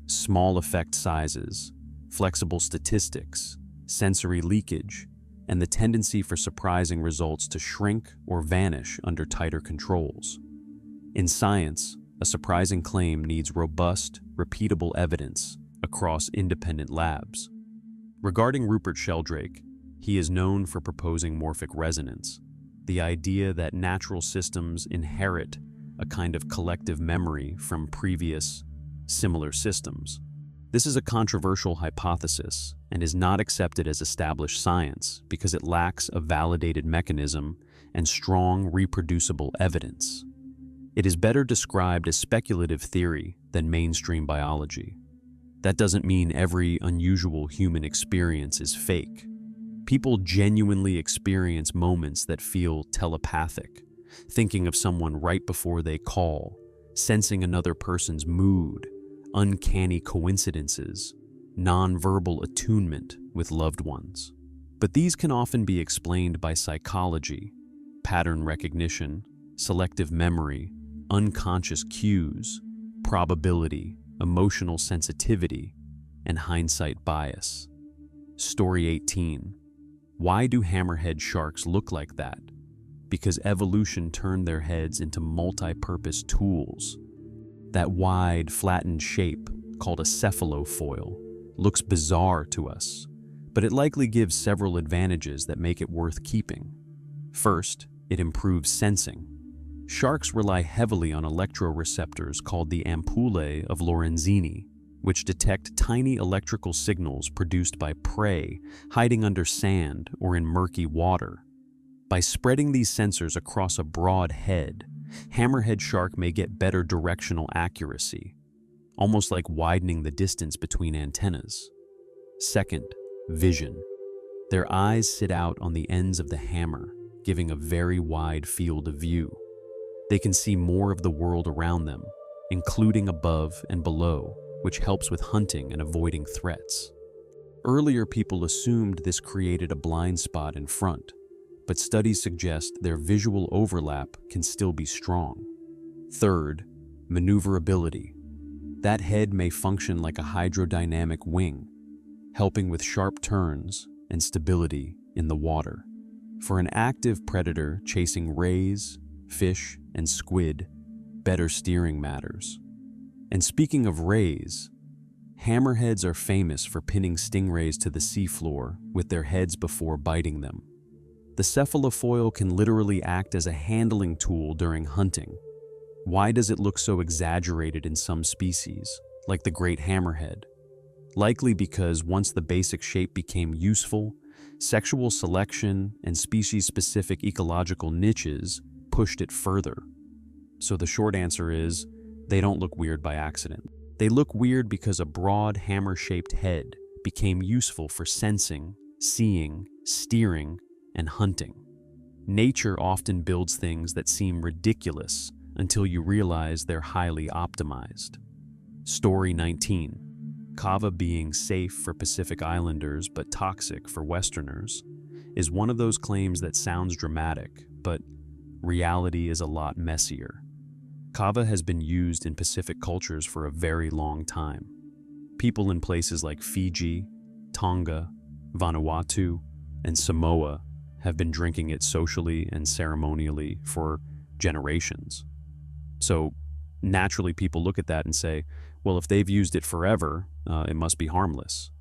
small effect sizes, flexible statistics, sensory leakage, and the tendency for surprising results to shrink or vanish under tighter controls. In science, a surprising claim needs robust, repeatable evidence across independent labs. Regarding Rupert Sheldrake, he is known for proposing morphic resonance, the idea that natural systems inherit a kind of collective memory from previous, similar systems. This is a controversial hypothesis and is not accepted as established science because it lacks a validated mechanism and strong, reproducible evidence. It is better described as speculative theory than mainstream biology. That doesn't mean every unusual human experience is fake. People genuinely experience moments that feel telepathic, thinking of someone right before they call, sensing another person's mood, uncanny coincidences, nonverbal attunement with loved ones. But these can often be explained by psychology, pattern recognition, selective memory, unconscious cues, probability, emotional sensitivity, and hindsight bias. Story 18. Why do hammerhead sharks look like that? Because evolution turned their heads into multi-purpose tools. That wide, flattened shape, called a cephalofoil, looks bizarre to us, but it likely gives several advantages that make it worth keeping. First, it improves sensing. Sharks rely heavily on electroreceptors called the ampullae of Lorenzini, which detect tiny electrical signals produced by prey hiding under sand or in murky water. By spreading these sensors across a broad head, hammerhead shark may get better directional accuracy, almost like widening the distance between antennas. Second, vision. Their eyes sit out on the ends of the hammer, giving a very wide field of view. They can see more of the world around them, including above and below, which helps with hunting and avoiding threats. Earlier, people assumed this created a blind spot in front, but studies suggest their visual overlap can still be strong. Third, maneuverability. That head may function like a hydrodynamic wing, helping with sharp turns and stability in the water. For an active predator chasing rays, fish, and squid, better steering matters. And speaking of rays, hammerheads are famous for pinning stingrays to the seafloor with their heads before biting them. The cephalofoil can literally act as a handling tool during hunting. Why does it look so exaggerated in some species, like the great hammerhead? Likely because once the basic shape became useful, sexual selection and species-specific ecological niches pushed it further. So the short answer is, they don't look weird by accident. They look weird because a broad hammer-shaped head became useful for sensing, seeing, steering, and hunting. Nature often builds things that seem ridiculous until you realize they're highly optimized. Story 19. Kava being safe for Pacific Islanders but toxic for Westerners is one of those claims that sounds dramatic, but reality is a lot messier. Kava has been used in Pacific cultures for a very long time. People in places like Fiji, Tonga, Vanuatu, and Samoa have been drinking it socially and ceremonially for generations. So naturally people look at that and say, well, if they've used it forever, it must be harmless.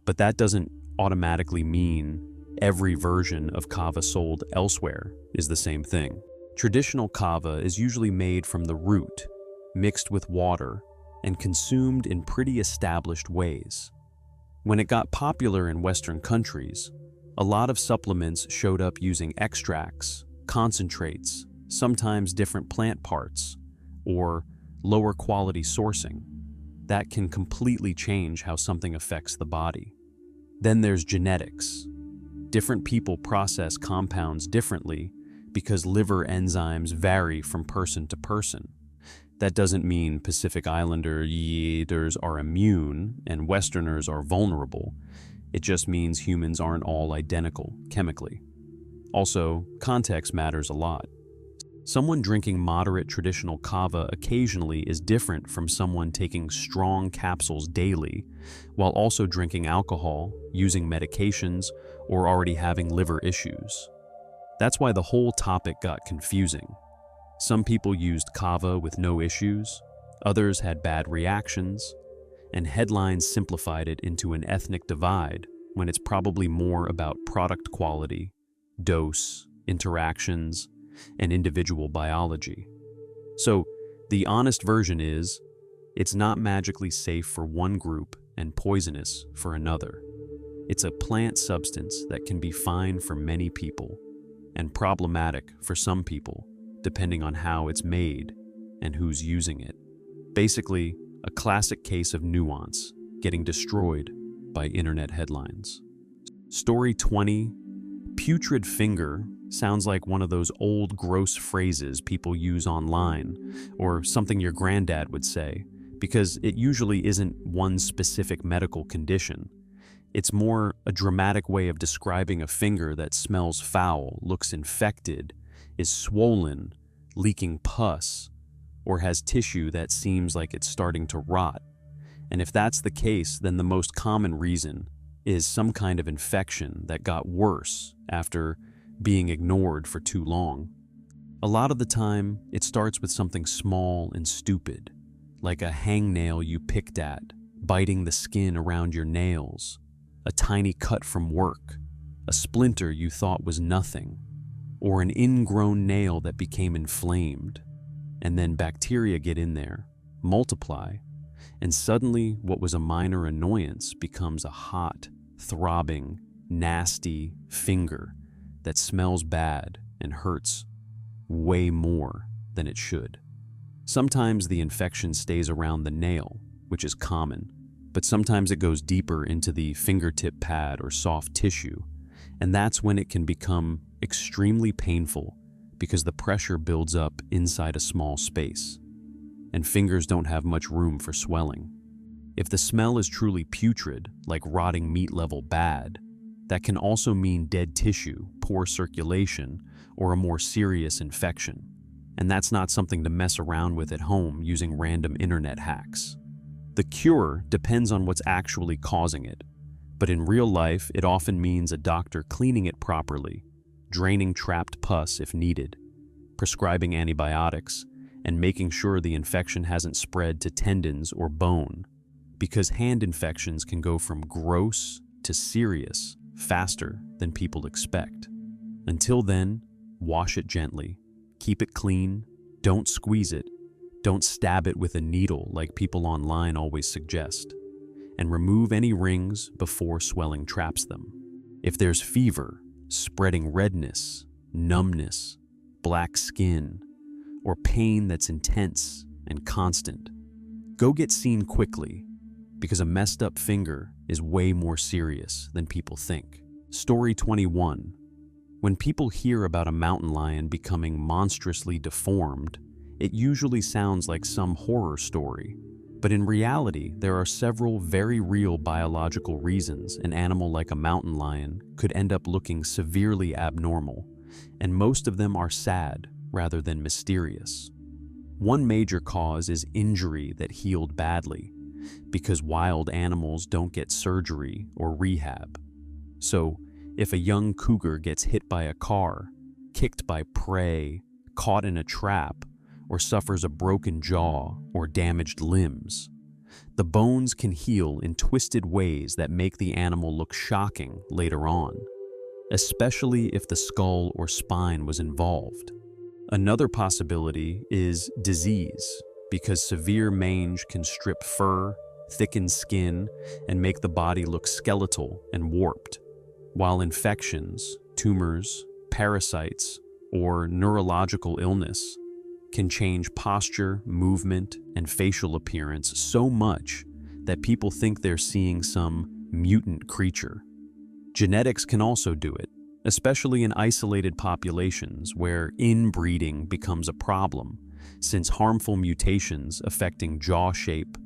But that doesn't automatically mean every version of kava sold elsewhere is the same thing. Traditional kava is usually made from the root, mixed with water, and consumed in pretty established ways. When it got popular in Western countries, a lot of supplements showed up using extracts, concentrates, sometimes different plant parts, or lower quality sourcing. That can completely change how something affects the body. Then there's genetics. Different people process compounds differently because liver enzymes vary from person to person. That doesn't mean Pacific Islander eaters are immune and Westerners are vulnerable. It just means humans aren't all identical chemically. Also, context matters a lot. Someone drinking moderate traditional kava occasionally is different from someone taking strong capsules daily, while also drinking alcohol, using medications, or already having liver issues. That's why the whole topic got confusing. Some people used kava with no issues, others had bad reactions, and headlines simplified it into an ethnic divide when it's probably more about product quality, dose, interactions, and individual biology. So, the honest version is, it's not magically safe for one group and poisonous for another. It's a plant substance that can be fine for many people and problematic for some people, depending on how it's made and who's using it. Basically, a classic case of nuance getting destroyed by internet headlines. Story 20, putrid finger sounds like one of those old gross phrases people use online, or something your granddad would say, because it usually isn't one specific medical condition. It's more a dramatic way of describing a finger that smells foul, looks infected, is swollen, leaking pus, or has tissue that seems like it's starting to rot. And if that's the case, then the most common reason is some kind of infection that got worse after being ignored for too long. A lot of the time, it starts with something small and stupid, like a hangnail you picked at, biting the skin around your nails, a tiny cut from work, a splinter you thought was nothing, or an ingrown nail that became inflamed. And then bacteria get in there, multiply, and suddenly what was a minor annoyance becomes a hot, throbbing, nasty finger that smells bad and hurts way more than it should. Sometimes the infection stays around the nail, which is common, but sometimes it goes deeper into the fingertip pad or soft tissue, and that's when it can become extremely painful because the pressure builds up inside a small space, and fingers don't have much room for swelling. If the smell is truly putrid, like rotting meat level bad, that can also mean dead tissue, poor circulation, or a more serious infection. And that's not something to mess around with at home using random internet hacks. The cure depends on what's actually causing it, but in real life, it often means a doctor cleaning it properly, draining trapped pus if needed, prescribing antibiotics, and making sure the infection hasn't spread to tendons or bone, because hand infections can go from gross to serious faster than people expect. Until then, wash it gently, keep it clean, don't squeeze it, don't stab it with a needle like people online always suggest, and remove any rings before swelling traps them. If there's fever, spreading redness, numbness, black skin, or pain that's intense and constant, go get seen quickly, because a messed up finger is way more serious than people think. Story 21. When people hear about a mountain lion becoming monstrously deformed, it usually sounds like some horror story. But in reality, there are several very real biological reasons an animal like a mountain lion could end up looking severely abnormal, and most of them are sad rather than mysterious. One major cause is injury that healed badly, because wild animals don't get surgery or rehab. So, if a young cougar gets hit by a car, kicked by prey, caught in a trap, or suffers a broken jaw or damaged limbs, the bones can heal in twisted ways that make the animal look shocking later on, especially if the skull or spine was involved. Another possibility is disease, because severe mange can strip fur, thicken skin, and make the body look skeletal and warped, while infections, tumors, parasites, or neurological illness can change posture, movement, and facial appearance so much that people think they're seeing some mutant creature. Genetics can also do it, especially in isolated populations where inbreeding becomes a problem, since harmful mutations affecting jaw shape,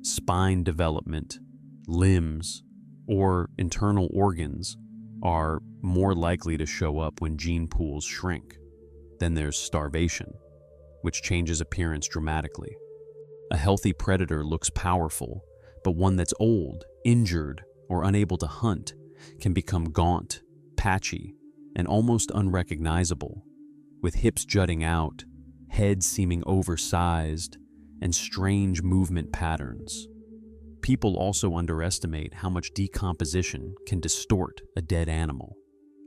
spine development, limbs, or internal organs are more likely to show up when gene pools shrink. Then there's starvation, which changes appearance dramatically. A healthy predator looks powerful, but one that's old, injured, or unable to hunt can become gaunt, patchy, and almost unrecognizable, with hips jutting out, head seeming oversized, and strange movement patterns. People also underestimate how much decomposition can distort a dead animal.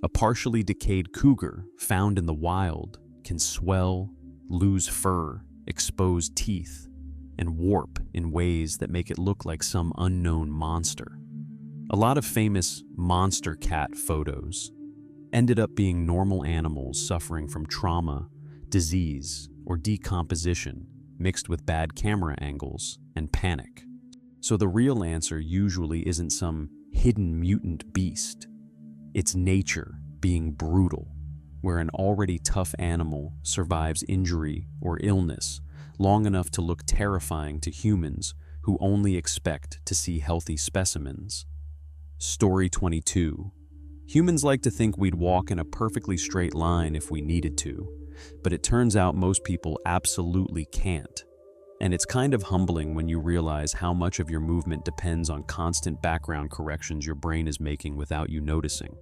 A partially decayed cougar found in the wild can swell, lose fur, expose teeth, and warp in ways that make it look like some unknown monster. A lot of famous monster cat photos ended up being normal animals suffering from trauma, disease, or decomposition mixed with bad camera angles and panic. So the real answer usually isn't some hidden mutant beast. It's nature being brutal, where an already tough animal survives injury or illness long enough to look terrifying to humans who only expect to see healthy specimens. Story 22. Humans like to think we'd walk in a perfectly straight line if we needed to, but it turns out most people absolutely can't. And it's kind of humbling when you realize how much of your movement depends on constant background corrections your brain is making without you noticing.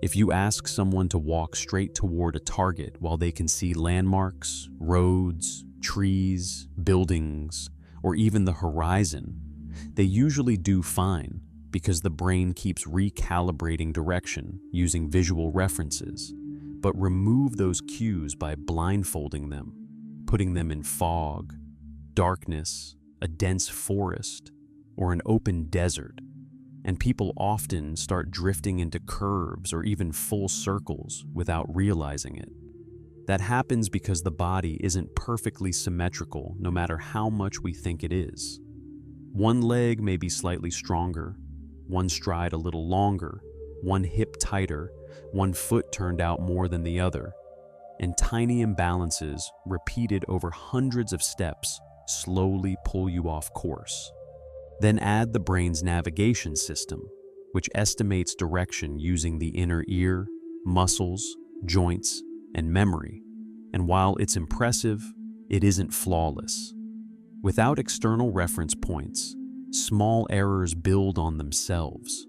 If you ask someone to walk straight toward a target while they can see landmarks, roads, trees, buildings, or even the horizon, they usually do fine because the brain keeps recalibrating direction using visual references. But remove those cues by blindfolding them, putting them in fog, darkness, a dense forest, or an open desert, and people often start drifting into curves or even full circles without realizing it. That happens because the body isn't perfectly symmetrical no matter how much we think it is. One leg may be slightly stronger, one stride a little longer, one hip tighter, one foot turned out more than the other, and tiny imbalances repeated over hundreds of steps slowly pull you off course. Then add the brain's navigation system, which estimates direction using the inner ear, muscles, joints, and memory. And while it's impressive, it isn't flawless. Without external reference points, small errors build on themselves.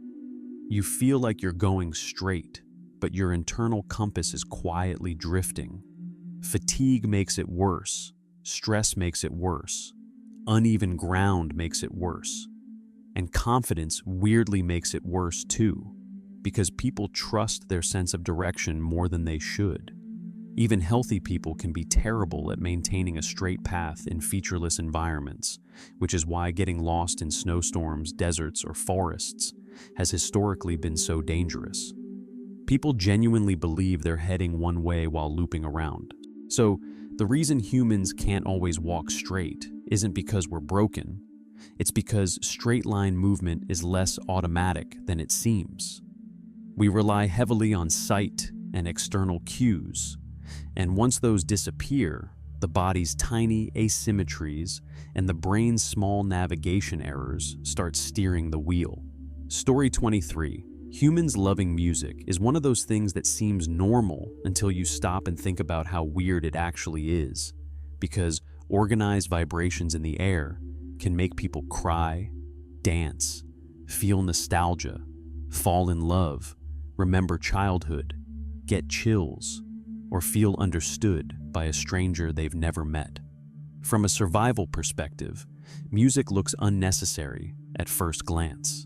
You feel like you're going straight, but your internal compass is quietly drifting. Fatigue makes it worse. Stress makes it worse. Uneven ground makes it worse. And confidence weirdly makes it worse too, because people trust their sense of direction more than they should. Even healthy people can be terrible at maintaining a straight path in featureless environments, which is why getting lost in snowstorms, deserts, or forests has historically been so dangerous. People genuinely believe they're heading one way while looping around. So, the reason humans can't always walk straight isn't because we're broken. It's because straight-line movement is less automatic than it seems. We rely heavily on sight and external cues, and once those disappear, the body's tiny asymmetries and the brain's small navigation errors start steering the wheel. Story 23. Humans loving music is one of those things that seems normal until you stop and think about how weird it actually is, because organized vibrations in the air can make people cry, dance, feel nostalgia, fall in love, remember childhood, get chills, or feel understood by a stranger they've never met. From a survival perspective, music looks unnecessary at first glance.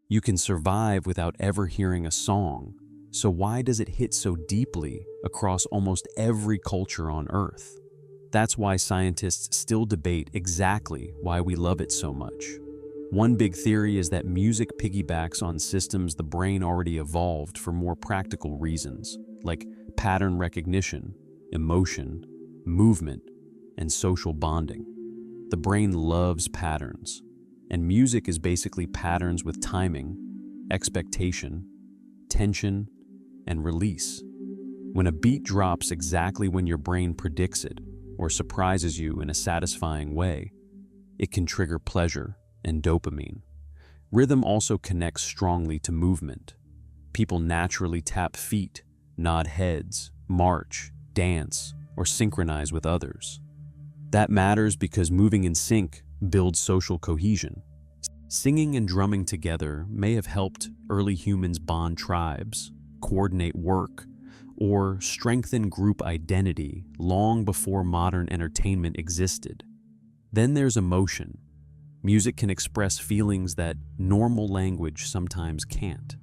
You can survive without ever hearing a song, so why does it hit so deeply across almost every culture on Earth? That's why scientists still debate exactly why we love it so much. One big theory is that music piggybacks on systems the brain already evolved for more practical reasons, like pattern recognition, emotion, movement, and social bonding. The brain loves patterns, and music is basically patterns with timing, expectation, tension, and release. When a beat drops exactly when your brain predicts it, or surprises you in a satisfying way, it can trigger pleasure and dopamine. Rhythm also connects strongly to movement. People naturally tap feet, nod heads, march, dance, or synchronize with others. That matters because moving in sync builds social cohesion. Singing and drumming together may have helped early humans bond tribes, coordinate work, or strengthen group identity long before modern entertainment existed. Then there's emotion. Music can express feelings that normal language sometimes can't.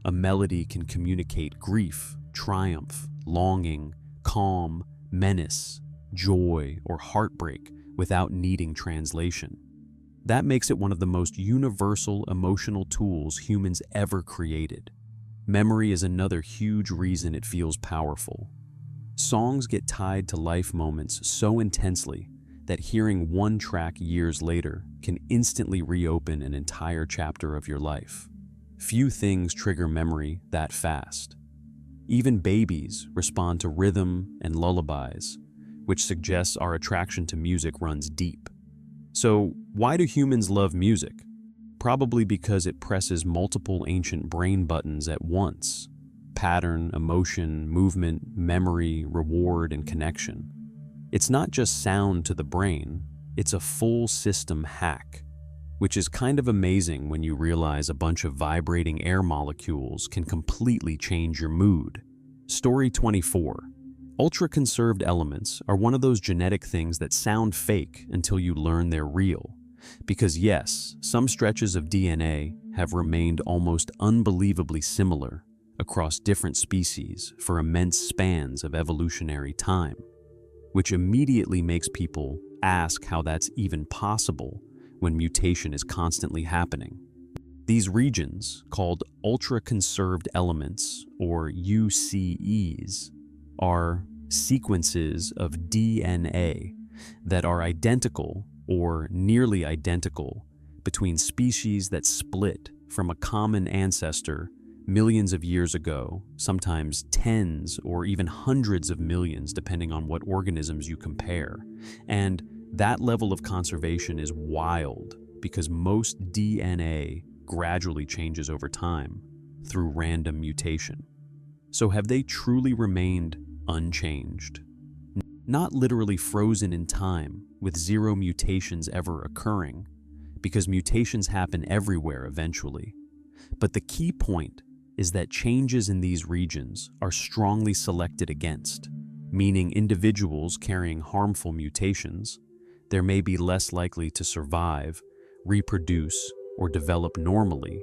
A melody can communicate grief, triumph, longing, calm, menace, joy, or heartbreak without needing translation. That makes it one of the most universal emotional tools humans ever created. Memory is another huge reason it feels powerful. Songs get tied to life moments so intensely that hearing one track years later can instantly reopen an entire chapter of your life. Few things trigger memory that fast. Even babies respond to rhythm and lullabies, which suggests our attraction to music runs deep. So, why do humans love music? Probably because it presses multiple ancient brain buttons at once: pattern, emotion, movement, memory, reward, and connection. It's not just sound to the brain, it's a full system hack, which is kind of amazing when you realize a bunch of vibrating air molecules can completely change your mood. Story 24. Ultraconserved elements are one of those genetic things that sound fake until you learn they're real. Because yes, some stretches of DNA have remained almost unbelievably similar across different species for immense spans of evolutionary time, which immediately makes people ask how that's even possible when mutation is constantly happening. These regions, called ultraconserved elements, or UCEs, are sequences of DNA that are identical or nearly identical between species that split from a common ancestor millions of years ago, sometimes tens or even hundreds of millions depending on what organisms you compare. And that level of conservation is wild because most DNA gradually changes over time through random mutation. So have they truly remained unchanged? Not literally frozen in time with zero mutations ever occurring, because mutations happen everywhere eventually. But the key point is that changes in these regions are strongly selected against, meaning individuals carrying harmful mutations, there may be less likely to survive, reproduce, or develop normally.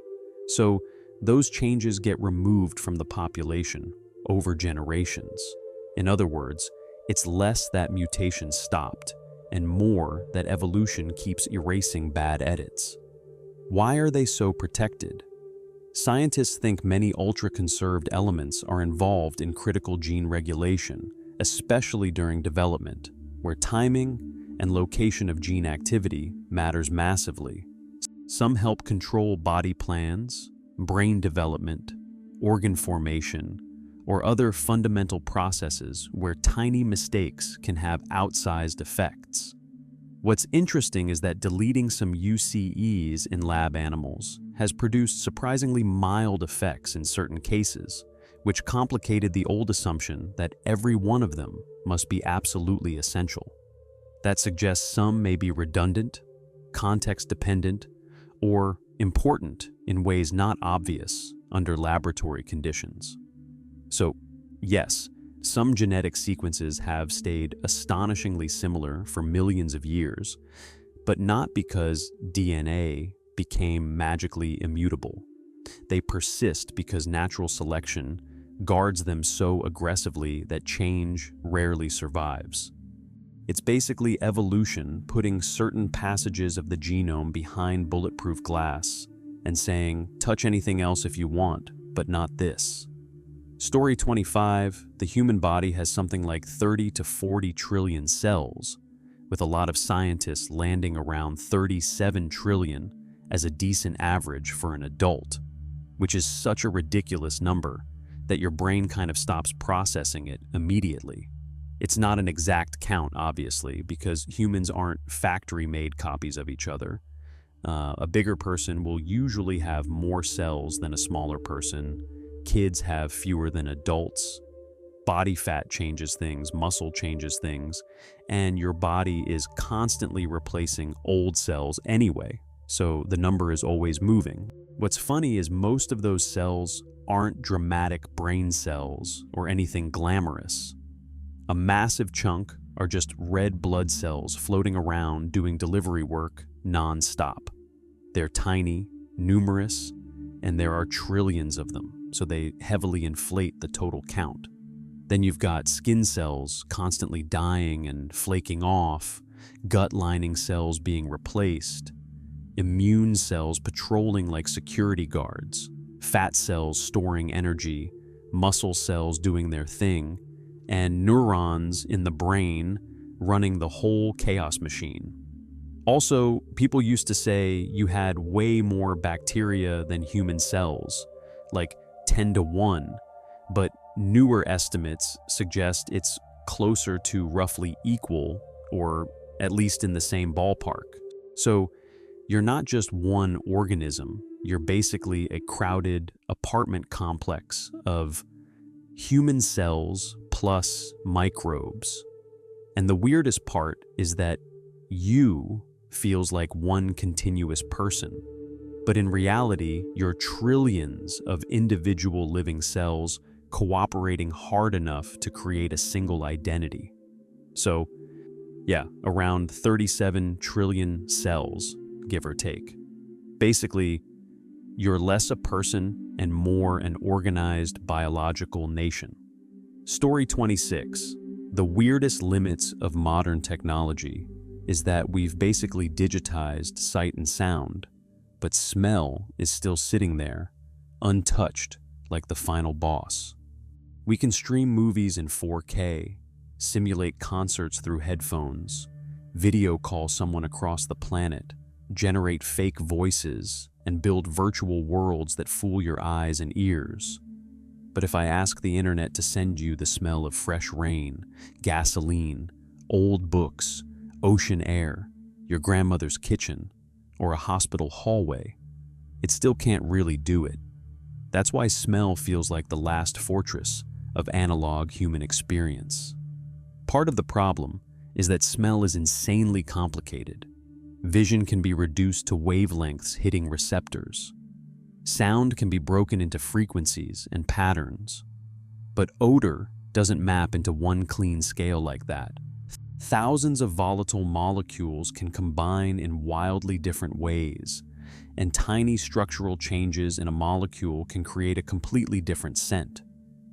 So those changes get removed from the population over generations. In other words, it's less that mutation stopped and more that evolution keeps erasing bad edits. Why are they so protected? Scientists think many ultra-conserved elements are involved in critical gene regulation, especially during development, where timing and location of gene activity matters massively. Some help control body plans, brain development, organ formation, or other fundamental processes where tiny mistakes can have outsized effects. What's interesting is that deleting some UCEs in lab animals has produced surprisingly mild effects in certain cases, which complicated the old assumption that every one of them must be absolutely essential. That suggests some may be redundant, context-dependent, or important in ways not obvious under laboratory conditions. So, yes, some genetic sequences have stayed astonishingly similar for millions of years, but not because DNA became magically immutable. They persist because natural selection guards them so aggressively that change rarely survives. It's basically evolution putting certain passages of the genome behind bulletproof glass and saying, touch anything else if you want, but not this. Story 25, the human body has something like 30 to 40 trillion cells, with a lot of scientists landing around 37 trillion as a decent average for an adult, which is such a ridiculous number that your brain kind of stops processing it immediately. It's not an exact count, obviously, because humans aren't factory-made copies of each other. A bigger person will usually have more cells than a smaller person. Kids have fewer than adults. Body fat changes things, muscle changes things, and your body is constantly replacing old cells anyway, so the number is always moving. What's funny is most of those cells aren't dramatic brain cells or anything glamorous. A massive chunk are just red blood cells floating around doing delivery work non-stop. They're tiny, numerous, and there are trillions of them, so they heavily inflate the total count. Then you've got skin cells constantly dying and flaking off, gut lining cells being replaced, immune cells patrolling like security guards, fat cells storing energy, muscle cells doing their thing, and neurons in the brain running the whole chaos machine. Also, people used to say you had way more bacteria than human cells, like 10 to 1, but newer estimates suggest it's closer to roughly equal, or at least in the same ballpark. So you're not just one organism, you're basically a crowded apartment complex of human cells plus microbes. And the weirdest part is that you feels like one continuous person. But in reality, you're trillions of individual living cells cooperating hard enough to create a single identity. So, yeah, around 37 trillion cells, give or take. Basically, you're less a person and more an organized biological nation. Story 26. The weirdest limits of modern technology is that we've basically digitized sight and sound, but smell is still sitting there, untouched like the final boss. We can stream movies in 4K, simulate concerts through headphones, video call someone across the planet, generate fake voices, and build virtual worlds that fool your eyes and ears. But if I ask the internet to send you the smell of fresh rain, gasoline, old books, ocean air, your grandmother's kitchen, or a hospital hallway, it still can't really do it. That's why smell feels like the last fortress of analog human experience. Part of the problem is that smell is insanely complicated. Vision can be reduced to wavelengths hitting receptors. Sound can be broken into frequencies and patterns. But odor doesn't map into one clean scale like that. Thousands of volatile molecules can combine in wildly different ways, and tiny structural changes in a molecule can create a completely different scent.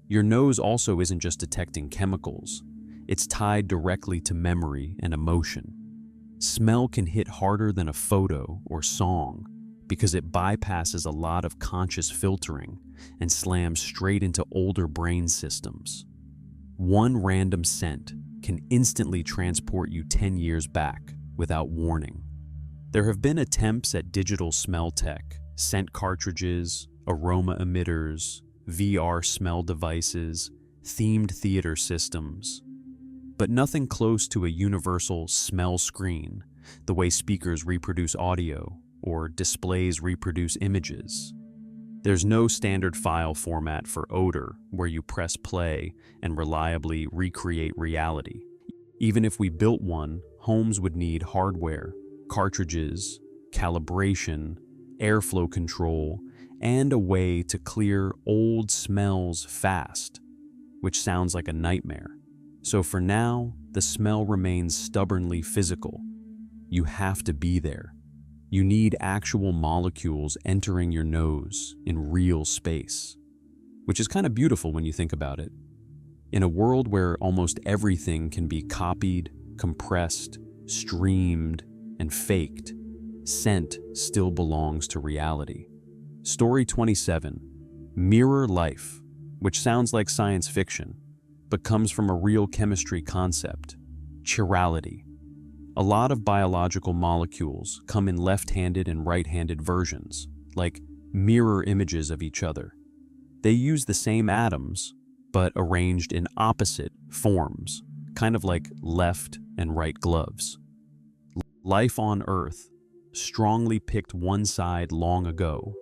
Your nose also isn't just detecting chemicals, it's tied directly to memory and emotion. Smell can hit harder than a photo or song because it bypasses a lot of conscious filtering and slams straight into older brain systems. One random scent can instantly transport you 10 years back without warning. There have been attempts at digital smell tech, scent cartridges, aroma emitters, VR smell devices, themed theater systems, but nothing close to a universal smell screen, the way speakers reproduce audio or displays reproduce images. There's no standard file format for odor where you press play and reliably recreate reality. Even if we built one, homes would need hardware, cartridges, calibration, airflow control, and a way to clear old smells fast, which sounds like a nightmare. So for now, the smell remains stubbornly physical. You have to be there. You need actual molecules entering your nose in real space, which is kind of beautiful when you think about it. In a world where almost everything can be copied, compressed, streamed, and faked, scent still belongs to reality. Story 27, Mirror Life, which sounds like science fiction, but comes from a real chemistry concept, chirality. A lot of biological molecules come in left-handed and right-handed versions, like mirror images of each other. They use the same atoms, but arranged in opposite forms, kind of like left and right gloves. Life on Earth strongly picked one side long ago.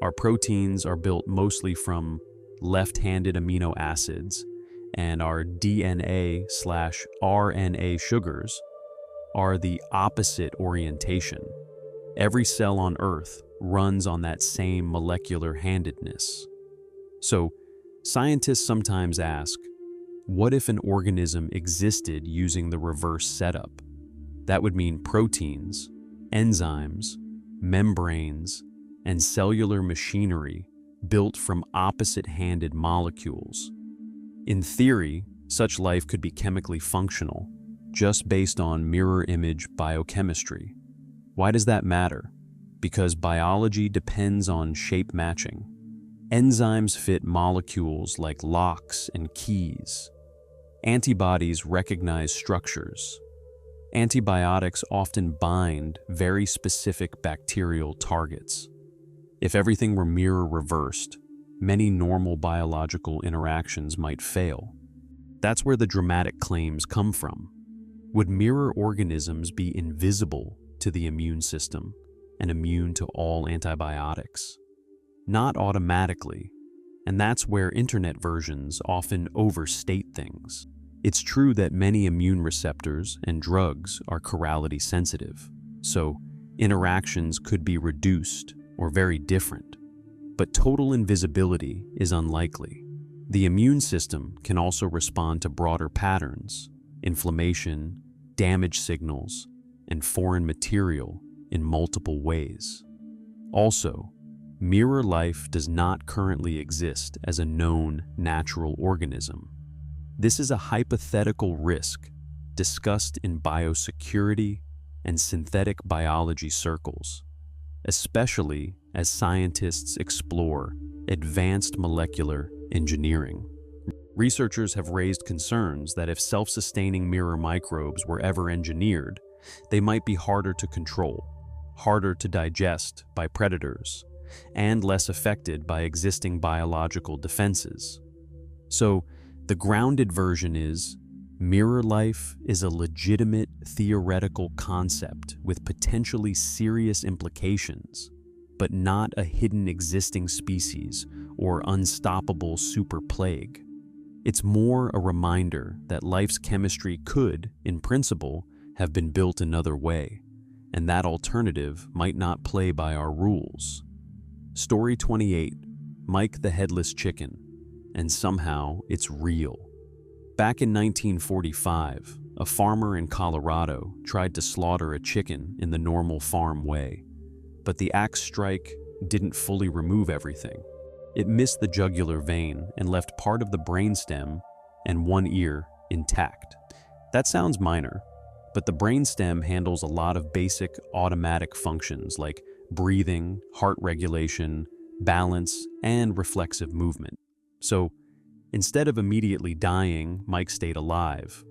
Our proteins are built mostly from left-handed amino acids, and our DNA/RNA sugars are the opposite orientation. Every cell on Earth runs on that same molecular handedness. So, scientists sometimes ask, what if an organism existed using the reverse setup? That would mean proteins, enzymes, membranes, and cellular machinery built from opposite-handed molecules. In theory, such life could be chemically functional, just based on mirror image biochemistry. Why does that matter? Because biology depends on shape matching. Enzymes fit molecules like locks and keys. Antibodies recognize structures. Antibiotics often bind very specific bacterial targets. If everything were mirror reversed, many normal biological interactions might fail. That's where the dramatic claims come from. Would mirror organisms be invisible to the immune system and immune to all antibiotics? Not automatically, and that's where internet versions often overstate things. It's true that many immune receptors and drugs are chirality sensitive, so interactions could be reduced or very different. But total invisibility is unlikely. The immune system can also respond to broader patterns, inflammation, damage signals, and foreign material in multiple ways. Also, mirror life does not currently exist as a known natural organism. This is a hypothetical risk discussed in biosecurity and synthetic biology circles, especially as scientists explore advanced molecular engineering. Researchers have raised concerns that if self-sustaining mirror microbes were ever engineered, they might be harder to control, harder to digest by predators, and less affected by existing biological defenses. So, the grounded version is, mirror life is a legitimate theoretical concept with potentially serious implications, but not a hidden existing species or unstoppable super plague. It's more a reminder that life's chemistry could, in principle, have been built another way, and that alternative might not play by our rules. Story 28, Mike the Headless Chicken, and somehow it's real. Back in 1945, a farmer in Colorado tried to slaughter a chicken in the normal farm way, but the axe strike didn't fully remove everything. It missed the jugular vein and left part of the brainstem and one ear intact. That sounds minor, but the brainstem handles a lot of basic automatic functions like breathing, heart regulation, balance, and reflexive movement. So, instead of immediately dying, Mike stayed alive.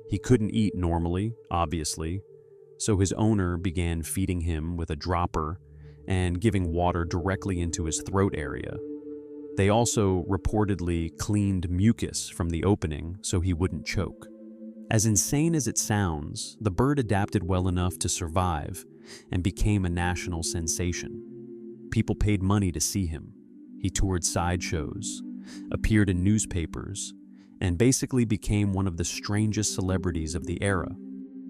He couldn't eat normally, obviously, so his owner began feeding him with a dropper and giving water directly into his throat area. They also reportedly cleaned mucus from the opening so he wouldn't choke. As insane as it sounds, the bird adapted well enough to survive and became a national sensation. People paid money to see him. He toured sideshows, appeared in newspapers, and basically became one of the strangest celebrities of the era.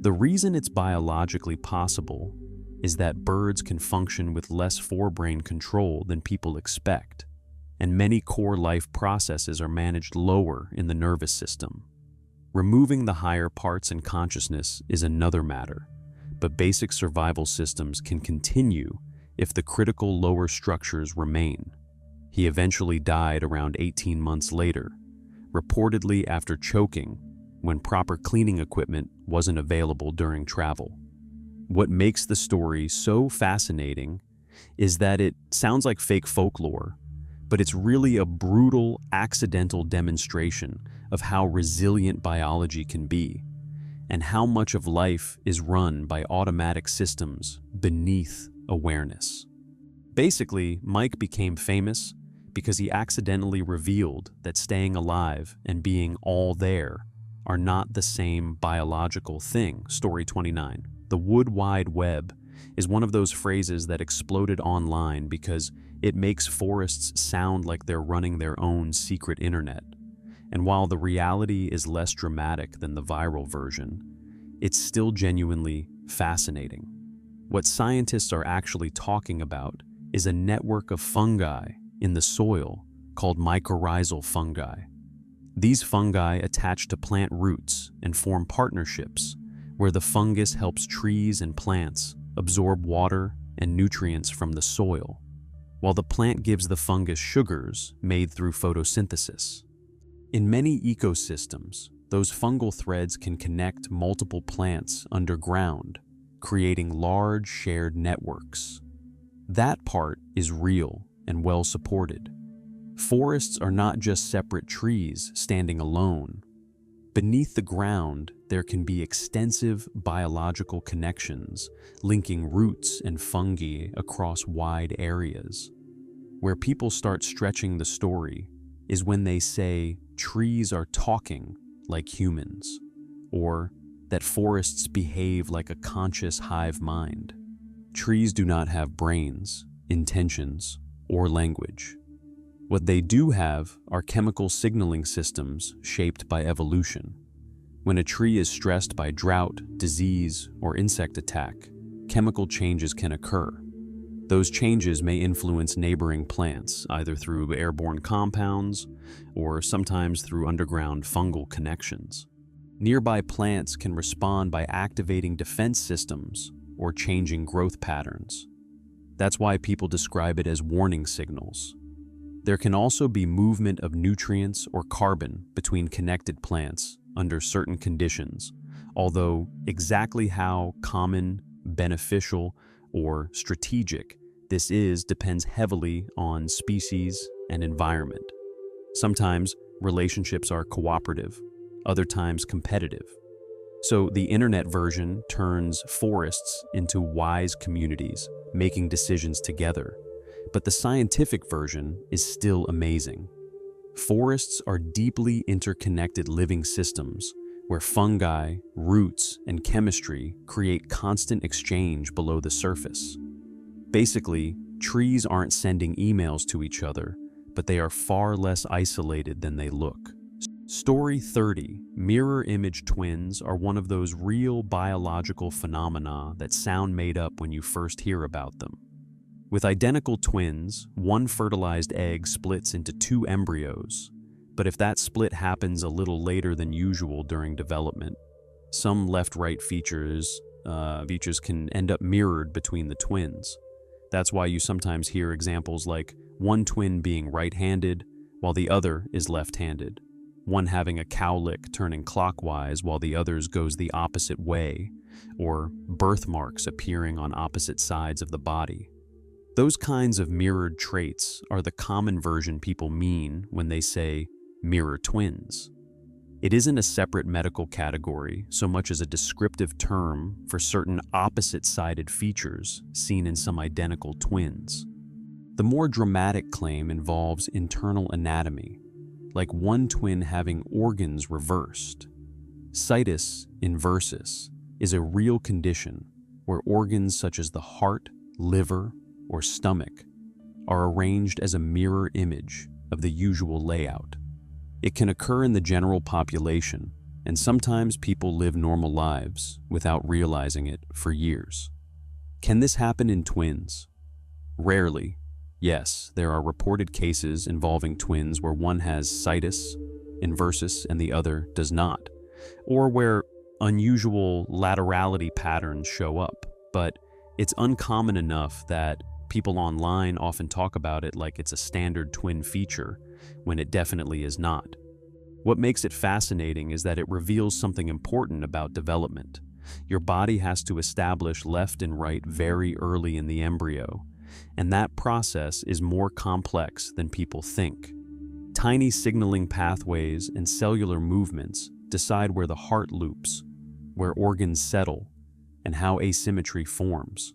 The reason it's biologically possible is that birds can function with less forebrain control than people expect, and many core life processes are managed lower in the nervous system. Removing the higher parts in consciousness is another matter, but basic survival systems can continue if the critical lower structures remain. He eventually died around 18 months later, reportedly after choking when proper cleaning equipment wasn't available during travel. What makes the story so fascinating is that it sounds like fake folklore, but it's really a brutal, accidental demonstration of how resilient biology can be, and how much of life is run by automatic systems beneath awareness. Basically, Mike became famous because he accidentally revealed that staying alive and being all there are not the same biological thing. Story 29. The Wood Wide Web is one of those phrases that exploded online because it makes forests sound like they're running their own secret internet. And while the reality is less dramatic than the viral version, it's still genuinely fascinating. What scientists are actually talking about is a network of fungi in the soil called mycorrhizal fungi. These fungi attach to plant roots and form partnerships where the fungus helps trees and plants absorb water and nutrients from the soil, while the plant gives the fungus sugars made through photosynthesis. In many ecosystems, those fungal threads can connect multiple plants underground, creating large shared networks. That part is real and well supported. Forests are not just separate trees standing alone. Beneath the ground, there can be extensive biological connections linking roots and fungi across wide areas. Where people start stretching the story is when they say trees are talking like humans, or that forests behave like a conscious hive mind. Trees do not have brains, intentions, or language. What they do have are chemical signaling systems shaped by evolution. When a tree is stressed by drought, disease, or insect attack, chemical changes can occur. Those changes may influence neighboring plants, either through airborne compounds or sometimes through underground fungal connections. Nearby plants can respond by activating defense systems or changing growth patterns. That's why people describe it as warning signals. There can also be movement of nutrients or carbon between connected plants under certain conditions, although exactly how common, beneficial, or strategic this is depends heavily on species and environment. Sometimes relationships are cooperative, other times competitive. So the internet version turns forests into wise communities, making decisions together. But the scientific version is still amazing. Forests are deeply interconnected living systems where fungi, roots, and chemistry create constant exchange below the surface. Basically, trees aren't sending emails to each other, but they are far less isolated than they look. Story 30, mirror image twins are one of those real biological phenomena that sound made up when you first hear about them. With identical twins, one fertilized egg splits into two embryos, but if that split happens a little later than usual during development, some left-right features can end up mirrored between the twins. That's why you sometimes hear examples like one twin being right-handed while the other is left-handed, one having a cowlick turning clockwise while the other's goes the opposite way, or birthmarks appearing on opposite sides of the body. Those kinds of mirrored traits are the common version people mean when they say mirror twins. It isn't a separate medical category so much as a descriptive term for certain opposite-sided features seen in some identical twins. The more dramatic claim involves internal anatomy, like one twin having organs reversed. Situs inversus is a real condition where organs such as the heart, liver, or stomach are arranged as a mirror image of the usual layout. It can occur in the general population, and sometimes people live normal lives without realizing it for years. Can this happen in twins? Rarely. Yes, there are reported cases involving twins where one has situs inversus and the other does not, or where unusual laterality patterns show up, but it's uncommon enough that people online often talk about it like it's a standard twin feature, when it definitely is not. What makes it fascinating is that it reveals something important about development. Your body has to establish left and right very early in the embryo, and that process is more complex than people think. Tiny signaling pathways and cellular movements decide where the heart loops, where organs settle, and how asymmetry forms.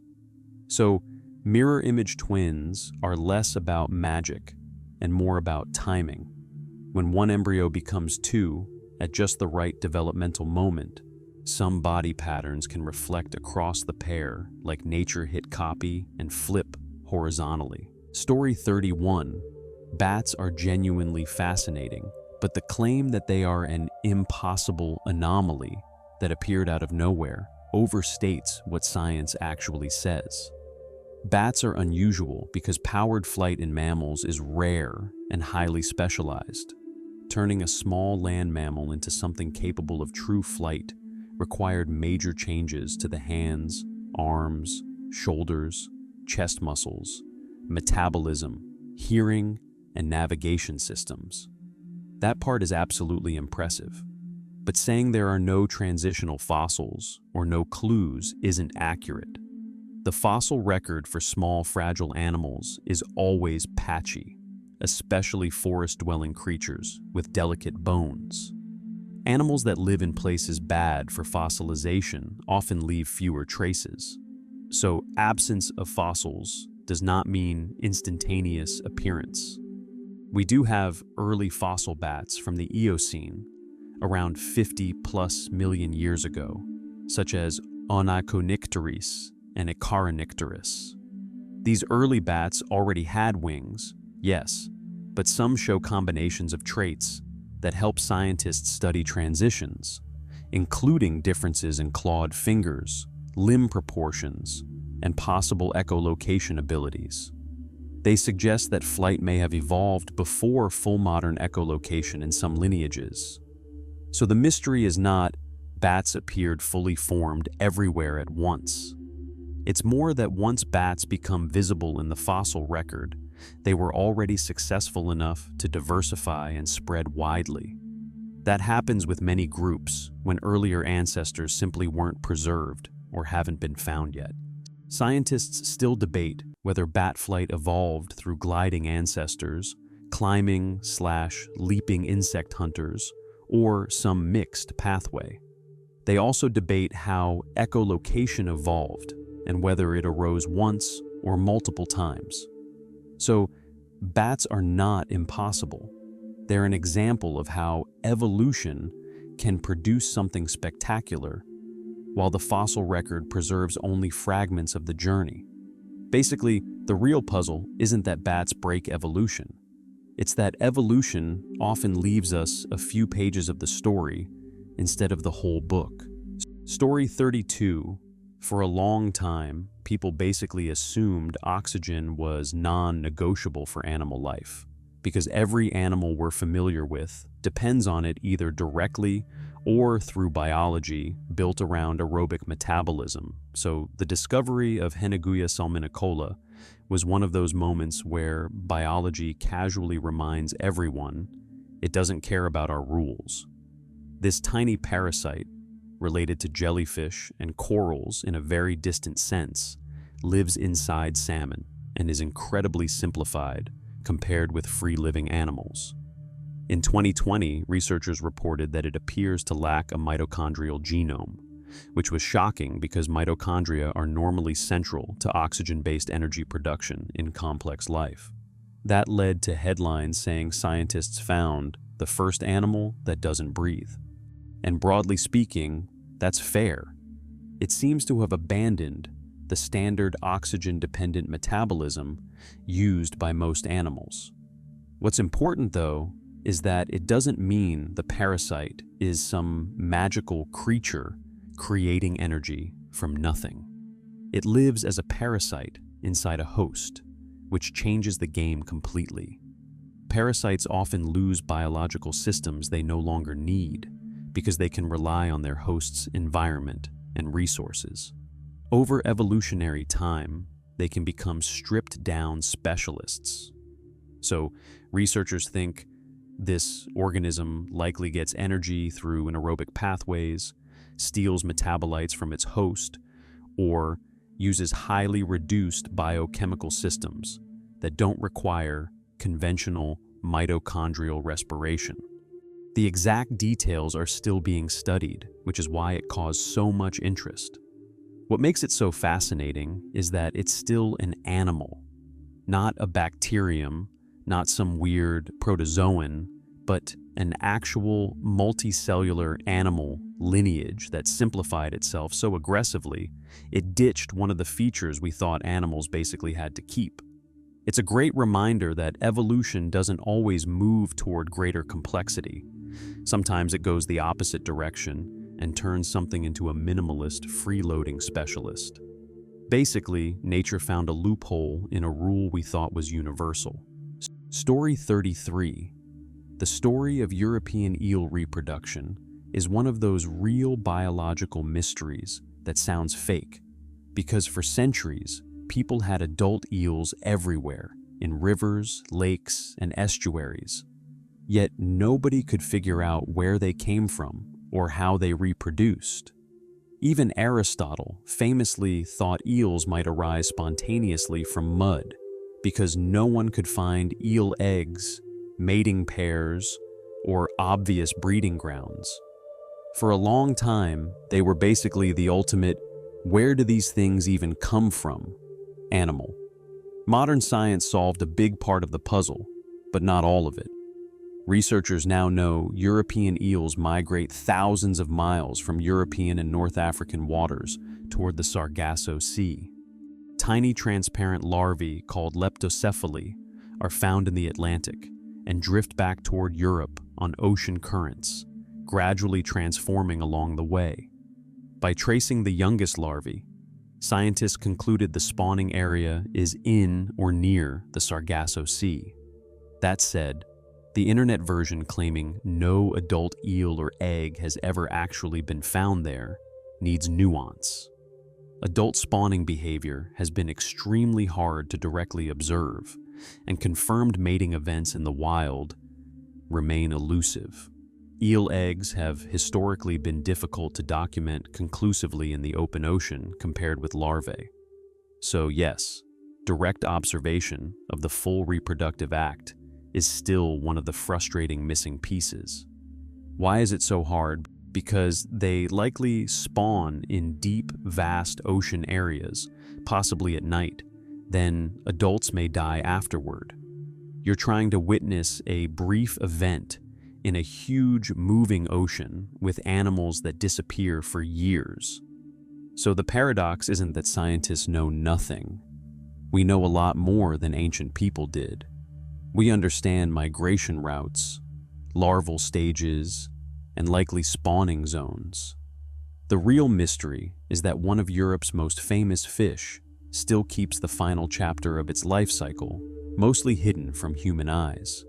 So, mirror image twins are less about magic and more about timing. When one embryo becomes two, at just the right developmental moment, some body patterns can reflect across the pair like nature hit copy and flip horizontally. Story 31. Bats are genuinely fascinating, but the claim that they are an impossible anomaly that appeared out of nowhere overstates what science actually says. Bats are unusual because powered flight in mammals is rare and highly specialized. Turning a small land mammal into something capable of true flight required major changes to the hands, arms, shoulders, chest muscles, metabolism, hearing, and navigation systems. That part is absolutely impressive. But saying there are no transitional fossils or no clues isn't accurate. The fossil record for small, fragile animals is always patchy, especially forest-dwelling creatures with delicate bones. Animals that live in places bad for fossilization often leave fewer traces. So, absence of fossils does not mean instantaneous appearance. We do have early fossil bats from the Eocene, around 50+ million years ago, such as Onychonycteris and Acaronycteris. These early bats already had wings, yes, but some show combinations of traits that help scientists study transitions, including differences in clawed fingers, limb proportions, and possible echolocation abilities. They suggest that flight may have evolved before full modern echolocation in some lineages. So the mystery is not bats appeared fully formed everywhere at once. It's more that once bats become visible in the fossil record, they were already successful enough to diversify and spread widely. That happens with many groups when earlier ancestors simply weren't preserved or haven't been found yet. Scientists still debate whether bat flight evolved through gliding ancestors, climbing/leaping insect hunters, or some mixed pathway. They also debate how echolocation evolved and whether it arose once or multiple times. So, bats are not impossible. They're an example of how evolution can produce something spectacular, while the fossil record preserves only fragments of the journey. Basically, the real puzzle isn't that bats break evolution. It's that evolution often leaves us a few pages of the story instead of the whole book. Story 32. For a long time, people basically assumed oxygen was non-negotiable for animal life, because every animal we're familiar with depends on it either directly or through biology built around aerobic metabolism. So the discovery of Henneguia salminicola was one of those moments where biology casually reminds everyone it doesn't care about our rules. This tiny parasite, related to jellyfish and corals in a very distant sense, lives inside salmon and is incredibly simplified compared with free-living animals. In 2020, researchers reported that it appears to lack a mitochondrial genome, which was shocking because mitochondria are normally central to oxygen-based energy production in complex life. That led to headlines saying scientists found the first animal that doesn't breathe. And broadly speaking, that's fair. It seems to have abandoned the standard oxygen-dependent metabolism used by most animals. What's important, though, is that it doesn't mean the parasite is some magical creature creating energy from nothing. It lives as a parasite inside a host, which changes the game completely. Parasites often lose biological systems they no longer need because they can rely on their host's environment and resources. Over evolutionary time, they can become stripped-down specialists. So, researchers think this organism likely gets energy through anaerobic pathways, steals metabolites from its host, or uses highly reduced biochemical systems that don't require conventional mitochondrial respiration. The exact details are still being studied, which is why it caused so much interest. What makes it so fascinating is that it's still an animal, not a bacterium, not some weird protozoan, but an actual multicellular animal lineage that simplified itself so aggressively it ditched one of the features we thought animals basically had to keep. It's a great reminder that evolution doesn't always move toward greater complexity. Sometimes it goes the opposite direction and turns something into a minimalist, freeloading specialist. Basically, nature found a loophole in a rule we thought was universal. Story 33. The story of European eel reproduction is one of those real biological mysteries that sounds fake, because for centuries, people had adult eels everywhere, in rivers, lakes, and estuaries. Yet nobody could figure out where they came from or how they reproduced. Even Aristotle famously thought eels might arise spontaneously from mud, because no one could find eel eggs, mating pairs, or obvious breeding grounds. For a long time, they were basically the ultimate, where do these things even come from? Animal. Modern science solved a big part of the puzzle, but not all of it. Researchers now know European eels migrate thousands of miles from European and North African waters toward the Sargasso Sea. Tiny transparent larvae called leptocephali are found in the Atlantic and drift back toward Europe on ocean currents, gradually transforming along the way. By tracing the youngest larvae, scientists concluded the spawning area is in or near the Sargasso Sea. That said, the internet version claiming no adult eel or egg has ever actually been found there needs nuance. Adult spawning behavior has been extremely hard to directly observe, and confirmed mating events in the wild remain elusive. Eel eggs have historically been difficult to document conclusively in the open ocean compared with larvae. So yes, direct observation of the full reproductive act is still one of the frustrating missing pieces. Why is it so hard? Because they likely spawn in deep, vast ocean areas, possibly at night. Then adults may die afterward. You're trying to witness a brief event in a huge moving ocean with animals that disappear for years. So the paradox isn't that scientists know nothing. We know a lot more than ancient people did. We understand migration routes, larval stages, and likely spawning zones. The real mystery is that one of Europe's most famous fish still keeps the final chapter of its life cycle, mostly hidden from human eyes.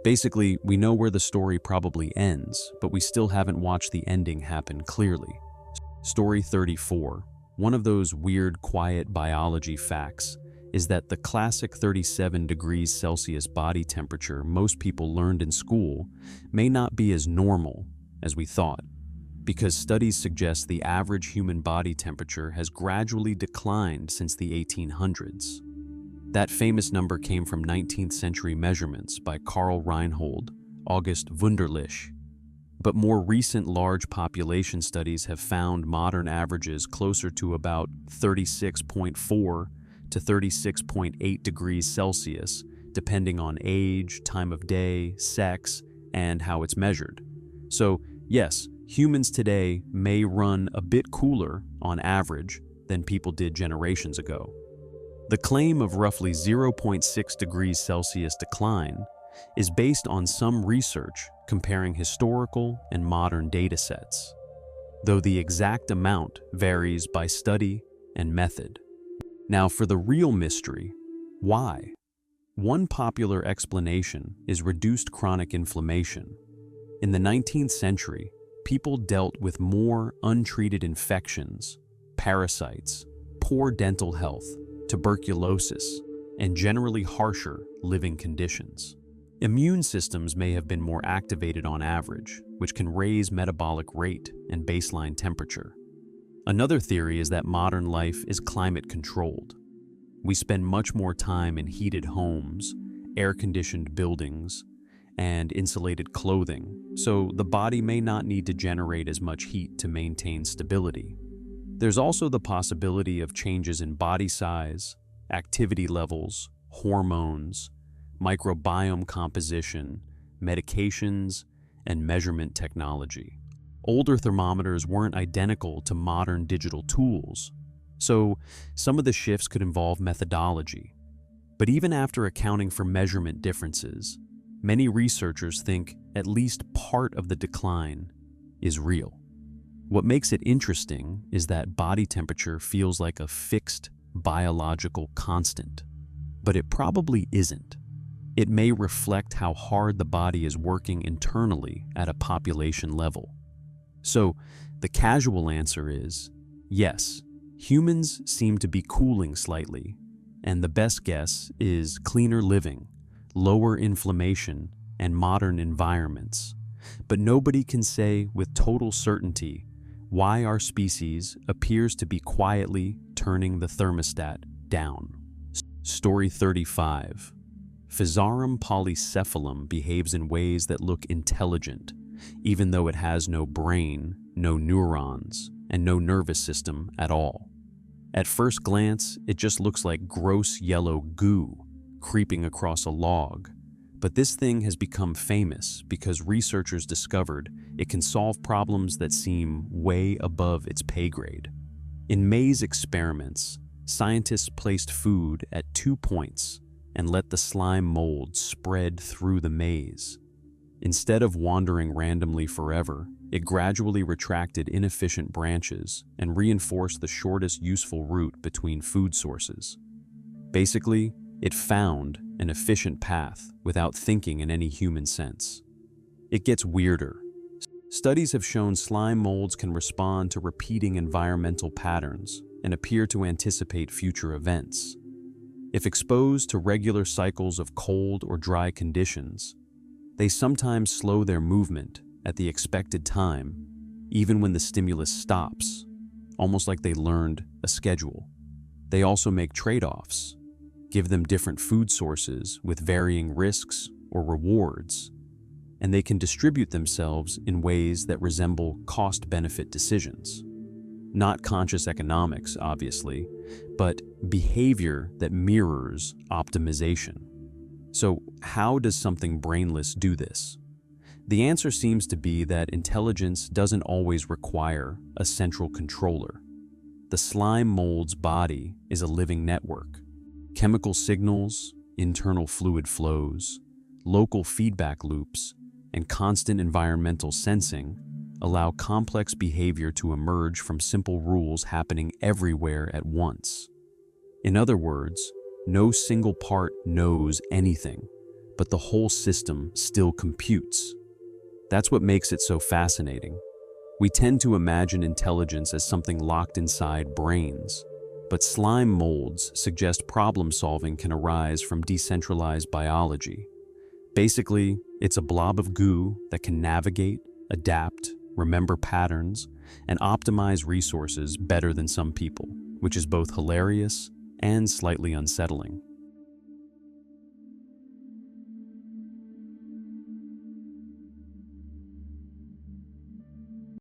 Basically, we know where the story probably ends, but we still haven't watched the ending happen clearly. Story 34. One of those weird, quiet biology facts is that the classic 37 degrees Celsius body temperature most people learned in school may not be as normal as we thought, because studies suggest the average human body temperature has gradually declined since the 1800s. That famous number came from 19th century measurements by Karl Reinhold, August Wunderlich. But more recent large population studies have found modern averages closer to about 36.4 to 36.8 degrees Celsius, depending on age, time of day, sex, and how it's measured. So, yes, humans today may run a bit cooler on average than people did generations ago. The claim of roughly 0.6 degrees Celsius decline is based on some research comparing historical and modern datasets, though the exact amount varies by study and method. Now, for the real mystery, why? One popular explanation is reduced chronic inflammation. In the 19th century, people dealt with more untreated infections, parasites, poor dental health, tuberculosis, and generally harsher living conditions. Immune systems may have been more activated on average, which can raise metabolic rate and baseline temperature. Another theory is that modern life is climate-controlled. We spend much more time in heated homes, air-conditioned buildings, and insulated clothing, so the body may not need to generate as much heat to maintain stability. There's also the possibility of changes in body size, activity levels, hormones, microbiome composition, medications, and measurement technology. Older thermometers weren't identical to modern digital tools, so some of the shifts could involve methodology. But even after accounting for measurement differences, many researchers think at least part of the decline is real. What makes it interesting is that body temperature feels like a fixed biological constant, but it probably isn't. It may reflect how hard the body is working internally at a population level. So, the casual answer is, yes, humans seem to be cooling slightly, and the best guess is cleaner living, lower inflammation, and modern environments. But nobody can say with total certainty why our species appears to be quietly turning the thermostat down. Story 35. Physarum polycephalum behaves in ways that look intelligent, even though it has no brain, no neurons, and no nervous system at all. At first glance, it just looks like gross yellow goo creeping across a log. But this thing has become famous because researchers discovered it can solve problems that seem way above its pay grade. In maze experiments, scientists placed food at 2 points and let the slime mold spread through the maze. Instead of wandering randomly forever, it gradually retracted inefficient branches and reinforced the shortest useful route between food sources. Basically, it found an efficient path without thinking in any human sense. It gets weirder. Studies have shown slime molds can respond to repeating environmental patterns and appear to anticipate future events. If exposed to regular cycles of cold or dry conditions, they sometimes slow their movement at the expected time, even when the stimulus stops, almost like they learned a schedule. They also make trade-offs, give them different food sources with varying risks or rewards, and they can distribute themselves in ways that resemble cost-benefit decisions. Not conscious economics, obviously, but behavior that mirrors optimization. So, how does something brainless do this? The answer seems to be that intelligence doesn't always require a central controller. The slime mold's body is a living network. Chemical signals, internal fluid flows, local feedback loops, and constant environmental sensing allow complex behavior to emerge from simple rules happening everywhere at once. In other words, no single part knows anything, but the whole system still computes. That's what makes it so fascinating. We tend to imagine intelligence as something locked inside brains, but slime molds suggest problem solving can arise from decentralized biology. Basically, it's a blob of goo that can navigate, adapt, remember patterns, and optimize resources better than some people, which is both hilarious and slightly unsettling.